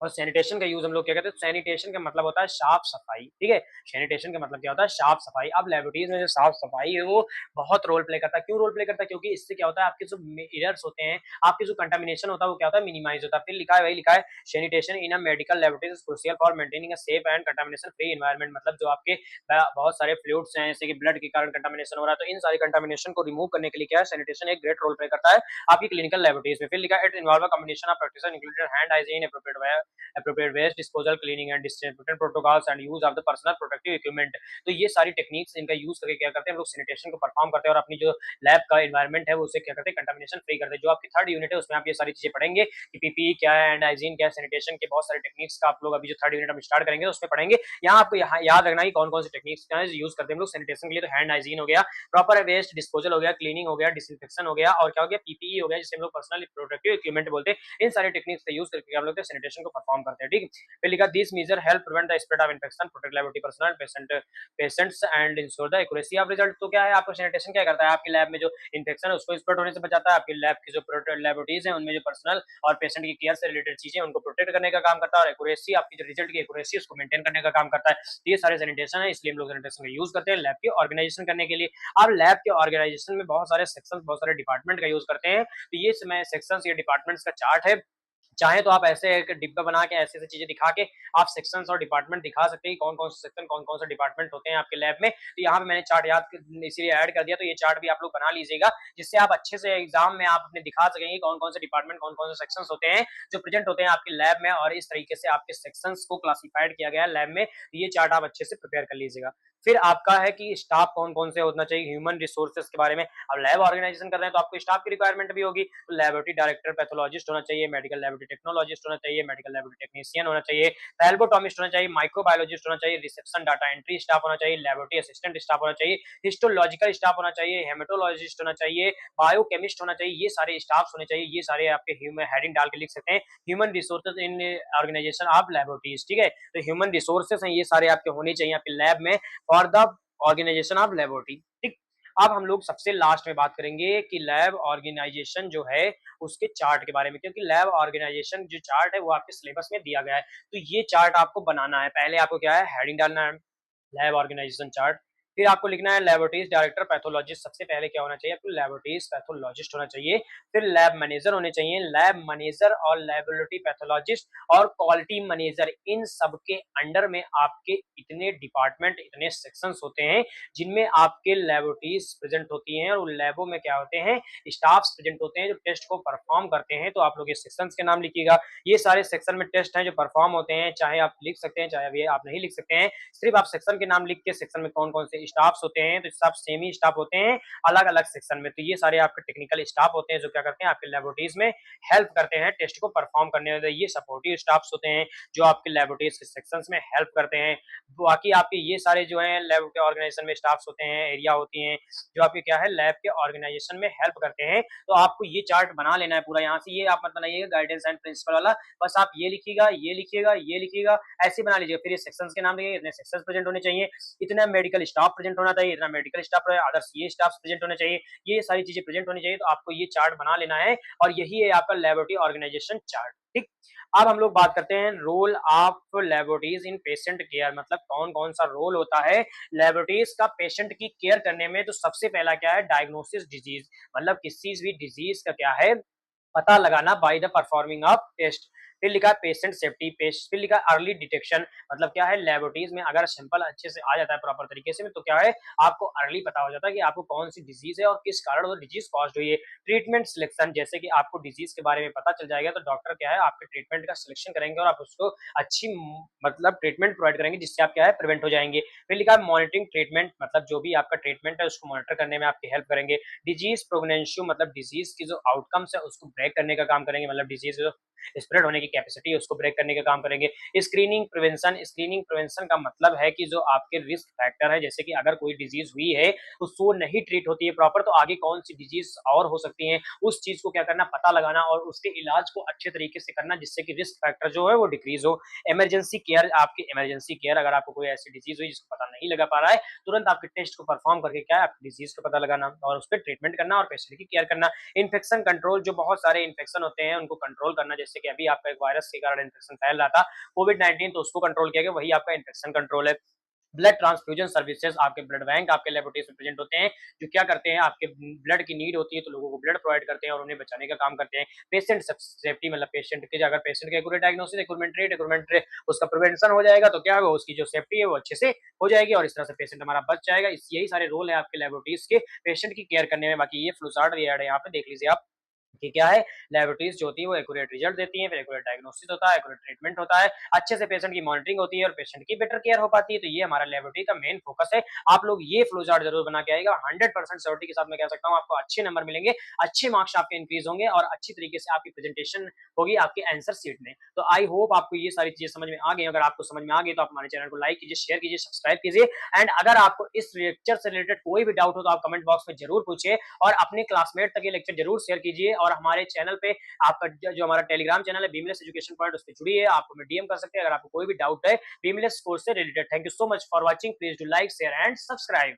और सैनिटेशन का यूज हम लोग क्या कहते हैं, सैनिटेशन का मतलब होता है साफ सफाई, ठीक है। सैनिटेशन का मतलब क्या होता है, साफ सफाई। अब लेबोरेटरीज में जो साफ सफाई है वो बहुत रोल प्ले करता है। क्यों रोल प्ले करता है, क्योंकि इससे क्या होता है, आपके जो एरर्स होते हैं, आपके जो कंटामिनेशन होता है वो क्या होता है, मिनिमाइज होता है। फिर लिखा है, वही लिखा है, sanitation in a medical laboratories is crucial for maintaining a safe and contamination free environment. मतलब जो आपके बहुत सारे फ्लूइड्स हैं, जैसे कि ब्लड के कारण कंटामिनेशन हो रहा है, तो इन सारी कंटामिनेशन को रिमूव करने के लिए क्या है, सैनिटेशन एक ग्रेट रोल प्ले करता है आपकी क्लिनिकल लेबोरेटरीज में। फिर लिखा है, it involve a combination of practices included hand hygiene, appropriate waste disposal, cleaning and disinfection protocols and use of the personal protective equipment। तो ये सारी टेक्निक्स इनका यूज करके क्या करते हैं हम लोग सैनिटेशन को परफॉर्म करते हैं और अपनी जो लैब का एनवायरनमेंट है वो उसे क्या करते हैं, कंटामिनेशन फ्री करते हैं। जो आपकी थर्ड यूनिट है उसमें आप ये सारी चीजें पढ़ेंगे कि पीपीई क्या है, एंड हाइजीन क्या है, सैनिटेशन के बहुत सारे टेक्निक्स का आप लोग अभी जो थर्ड यूनिट हम स्टार्ट करेंगे उसमें पढ़ेंगे। यहाँ आपको यहाँ याद रखना है कौन कौन सी टेक्निक्स यूज करते हैं हम लोग सैनिटेशन के लिए। तो हैंड हाइजीन हो गया, प्रॉपर वेस्ट डिस्पोजल हो गया, क्लीनिंग हो गया, डिसइंफेक्शन हो गया, और क्या हो गया, पीपीई हो गया जिसे हम लोग पर्सनल प्रोटेक्टिव इक्विपमेंट बोलते हैं। इन सारे टेक्निक्स का यूज करके हम लोग सैनिटेशन को परफॉर्म करते हैं, ठीक है। फिर लिखा this measure help prevent the spread of infection, protect laboratory personnel patients and ensure the accuracy of result. तो क्या है, आपको सैनिटेशन क्या करता है, आपकी लैब में जो इन्फेक्शन है उसको स्प्रेड होने से बचाता है। आपकी लैब की जो लेबोरेटरीज है उनमें जो पर्सनल और पेशेंट की केयर से रिलेटेड चीजें उनको प्रोटेक्ट करने का काम करता है, और एक्यूरेसी आपकी जो रिजल्ट की एक्यूरेसी उसको मेंटेन करने का काम करता है। तो ये सारे सैनिटेशन है, इसलिए हम लोग सैनिटेशन का यूज करते हैं लैब की ऑर्गेनाइजेशन करने के लिए। अब लैब के ऑर्गेनाइजेशन में बहुत सारे सेक्शन, बहुत सारे डिपार्टमेंट का यूज करते हैं। तो ये सेक्शन, ये डिपार्टमेंट्स का चार्ट है। चाहे तो आप ऐसे एक डिब्बा बना के ऐसे ऐसे चीजें दिखा के आप सेक्शंस और डिपार्टमेंट दिखा सकते हैं, कौन कौन से सेक्शन, कौन कौन से डिपार्टमेंट होते हैं आपके लैब में। तो यहाँ पे मैंने चार्ट इसीलिए ऐड कर दिया। तो ये चार्ट भी आप लोग बना लीजिएगा, जिससे आप अच्छे से एग्जाम में आप अपने दिखा सकेंगे कौन कौन से डिपार्टमेंट, कौन कौन से सेक्शंस होते हैं जो प्रेजेंट होते हैं आपके लैब में, और इस तरीके से आपके सेक्शंस को क्लासिफाइड किया गया है लैब में। तो ये चार्ट आप अच्छे से प्रिपेयर कर लीजिएगा। फिर आपका है कि स्टाफ कौन-कौन से होना चाहिए, ह्यूमन रिसोर्सेज के बारे में। अब लैब ऑर्गेनाइजेशन कर रहे हैं तो आपको स्टाफ की रिक्वायरमेंट भी होगी, तो लैबोरेटरी डायरेक्टर, पैथोलॉजिस्ट होना चाहिए, मेडिकल लैबोरेटरी टेक्नोलॉजिस्ट होना चाहिए, मेडिकल लैबोरेटरी टेक्नीशियन होना चाहिए, फैल्बोटॉमिस्ट होना चाहिए, माइक्रोबायोलॉजिस्ट होना चाहिए, रिसेप्शन डाटा एंट्री स्टाफ होना चाहिए, लैबोरेटरी असिस्टेंट स्टाफ होना चाहिए, हिस्टोलॉजिकल स्टाफ होना चाहिए, हेमेटोलॉजिस्ट होना चाहिए, बायोकेमिस्ट होना चाहिए। ये सारे स्टाफ्स होने चाहिए, ये सारे आपके हेडिंग डाल के लिख सकते हैं, human resources in organisation of laboratories, ठीक है। तो ह्यूमन रिसोर्सेज हैं, ये सारे आपके होने चाहिए आपके लैब में for the organisation of laboratory, ठीक। अब हम लोग सबसे लास्ट में बात करेंगे कि लैब ऑर्गेनाइजेशन जो है उसके चार्ट के बारे में, क्योंकि लैब ऑर्गेनाइजेशन जो चार्ट है वो आपके सिलेबस में दिया गया है, तो ये चार्ट आपको बनाना है। पहले आपको क्या है, हेडिंग डालना है, लैब ऑर्गेनाइजेशन चार्ट। फिर आपको लिखना है लैबोरेटरीज डायरेक्टर पैथोलॉजिस्ट, सबसे पहले क्या होना चाहिए आपको, लैबोरेटरीज पैथोलॉजिस्ट होना चाहिए। फिर लैब मैनेजर होने चाहिए, लैब मैनेजर और लैबोरेटरी पैथोलॉजिस्ट और क्वालिटी मैनेजर, इन सब के अंडर में आपके इतने डिपार्टमेंट, इतने सेक्शंस होते हैं जिनमें आपके लैबोरेटरीज प्रेजेंट होती हैं, और उन लैबों में क्या होते हैं, स्टाफ्स प्रेजेंट होते हैं जो टेस्ट को परफॉर्म करते हैं। तो आप लोग ये सेक्शंस के नाम लिखिएगा, ये सारे सेक्शन में टेस्ट हैं जो परफॉर्म होते हैं, चाहे आप लिख सकते हैं चाहे अभी आप नहीं लिख सकते हैं, सिर्फ आप सेक्शन के नाम लिख के सेक्शन में कौन कौन से स्टाफ्स होते हैं, तो सब सेम ही स्टाफ होते हैं अलग अलग सेक्शन में। तो ये सारे आपके टेक्निकल स्टाफ होते हैं जो क्या करते हैं आपके लेबोरेटरीज में हेल्प करते हैं टेस्ट को परफॉर्म करने में। ये सपोर्टिव स्टाफ्स होते हैं जो आपके लेबोरेटरीज के सेक्शंस में हेल्प करते हैं। बाकी आपके ये सारे जो है लैब के ऑर्गेनाइजेशन में स्टाफ्स होते हैं, एरिया होती हैं जो आपके क्या है लैब के ऑर्गेनाइजेशन में हेल्प करते हैं। तो आपको ये चार्ट बना लेना है पूरा, यहाँ से ये आप मत बनाइएगा गाइडेंस एंड प्रिंसिपल वाला, बस आप ये लिखिएगा, ये लिखिएगा, ये लिखिएगा, ऐसे बना लीजिएगा। फिर ये सेक्शंस के नाम लिखिए, इतने सेक्शंस प्रेजेंट होने चाहिए, इतना मेडिकल स्टाफ प्रेजेंट होना चाहिए, इतना मेडिकल स्टाफ, अदर्स ये स्टाफ प्रेजेंट होने चाहिए, ये सारी चीजें प्रेजेंट होनी चाहिए। तो आपको ये चार्ट बना लेना है और यही है आपका लेबोरेटरी ऑर्गेनाइजेशन चार्ट, ठीक। अब हम लोग बात करते हैं role of laboratories in patient care, मतलब कौन कौन सा रोल होता है लेबोरेटरीज का पेशेंट की केयर करने में। तो सबसे पहला क्या है, डायग्नोसिस डिजीज, मतलब किसी भी डिजीज का क्या है पता लगाना by the performing of test. फिर लिखा है पेशेंट सेफ्टी, फिर लिखा है अर्ली डिटेक्शन, मतलब क्या है लेबोरेटरीज में अगर सैंपल अच्छे से आ जाता है प्रॉपर तरीके से में, तो क्या है आपको अर्ली पता हो जाता है कि आपको कौन सी डिजीज है और किस कारण वो डिजीज कॉज हुई है। ट्रीटमेंट सिलेक्शन, जैसे कि आपको डिजीज के बारे में पता चल जाएगा तो डॉक्टर क्या है आपके ट्रीटमेंट का सिलेक्शन करेंगे और आप उसको अच्छी मतलब ट्रीटमेंट प्रोवाइड करेंगे जिससे आप क्या है प्रिवेंट हो जाएंगे। फिर लिखा है मॉनिटरिंग ट्रीटमेंट, मतलब जो भी आपका ट्रीटमेंट है उसको मॉनिटर करने में आपकी हेल्प करेंगे। डिजीज प्रोग्नेंशियो, मतलब डिजीज की जो आउटकम्स है उसको ब्रेक करने का काम करेंगे, मतलब डिजीज स्प्रेड होने की कैपेसिटी है उसको ब्रेक करने का काम करेंगे। स्क्रीनिंग प्रिवेंशन, स्क्रीनिंग प्रिवेंशन का मतलब है कि जो आपके रिस्क फैक्टर है, जैसे कि अगर कोई डिजीज हुई है उसको नहीं ट्रीट होती है प्रॉपर, तो आगे कौन सी डिजीज और हो सकती है, उस चीज को क्या करना पता लगाना और उसके इलाज को अच्छे तरीके से करना जिससे कि रिस्क फैक्टर जो है वो डिक्रीज हो। इमरजेंसी केयर, आपकी इमरजेंसी केयर, अगर आपको कोई ऐसी डिजीज हुई जिसको पता नहीं लगा पा रहा है, तुरंत आपके टेस्ट को परफॉर्म करके क्या है आपकी डिजीज का पता लगाना और उस पर ट्रीटमेंट करना और पेशेंट की केयर करना। इन्फेक्शन कंट्रोल, जो बहुत सारे इन्फेक्शन होते हैं उनको कंट्रोल करना, जैसे कि अभी आपका एक वायरस के कारण इन्फेक्शन फैल रहा था कोविड-19, तो उसको कंट्रोल किया गया, वही आपका इन्फेक्शन कंट्रोल है। ब्लड ट्रांसफ्यूजन सर्विसेज, आपके ब्लड बैंक आपके लेबोरेटरीज में प्रेजेंट होते हैं जो क्या करते हैं आपके ब्लड की नीड होती है तो लोगों को ब्लड प्रोवाइड करते हैं और उन्हें बचाने का काम करते हैं। पेशेंट सेफ्टी, मतलब पेशेंट के अगर पेशेंट का एक्यूरेट डायग्नोसिस, एक्यूरेट ट्रीट उसका प्रिवेंशन हो जाएगा तो क्या होगा उसकी जो सेफ्टी है वो अच्छे से हो जाएगी और इस तरह से पेशेंट हमारा बच जाएगा। यही सारे रोल है आपके लेबोरेटरीज के पेशेंट की केयर करने में। बाकी ये फ्लो चार्ट यहाँ पे देख लीजिए आप कि क्या है लेबोरेटरीज जो होती है वो एक्यूरेट रिजल्ट देती हैं, फिर एक्यूरेट डायग्नोसिस होता है, एक्यूरेट ट्रीटमेंट होता है, अच्छे से पेशेंट की मॉनिटरिंग होती है और पेशेंट की बेटर केयर हो पाती है। तो ये हमारा लेबोरेटरी का मेन फोकस है। आप लोग ये फ्लो चार्ट जरूर बना के आएगा, 100% श्योरिटी के साथ मैं कह सकता हूँ आपको अच्छे नंबर मिलेंगे, अच्छे मार्क्स आपके इंक्रीज होंगे और अच्छी तरीके से आपकी प्रेजेंटेशन होगी आपके आंसर शीट में। तो आई होप आपको ये सारी चीजें समझ में आ गई। अगर आपको समझ में आ गई तो आप हमारे चैनल को लाइक कीजिए, शेयर कीजिए, सब्सक्राइब कीजिए। एंड अगर आपको इस लेक्चर से रिलेटेड कोई भी डाउट हो तो आप कमेंट बॉक्स में जरूर पूछिए और अपने क्लासमेट तक ये लेक्चर जरूर शेयर कीजिए। और हमारे चैनल पे आपका जो हमारा टेलीग्राम चैनल है बीमलेस एजुकेशन पॉइंट, उस पर जुड़िए, आप हमें डीएम कर सकते हैं अगर आपको कोई भी डाउट है बीमलेस कोर्स से related. Thank you so much for watching, please do like share and subscribe.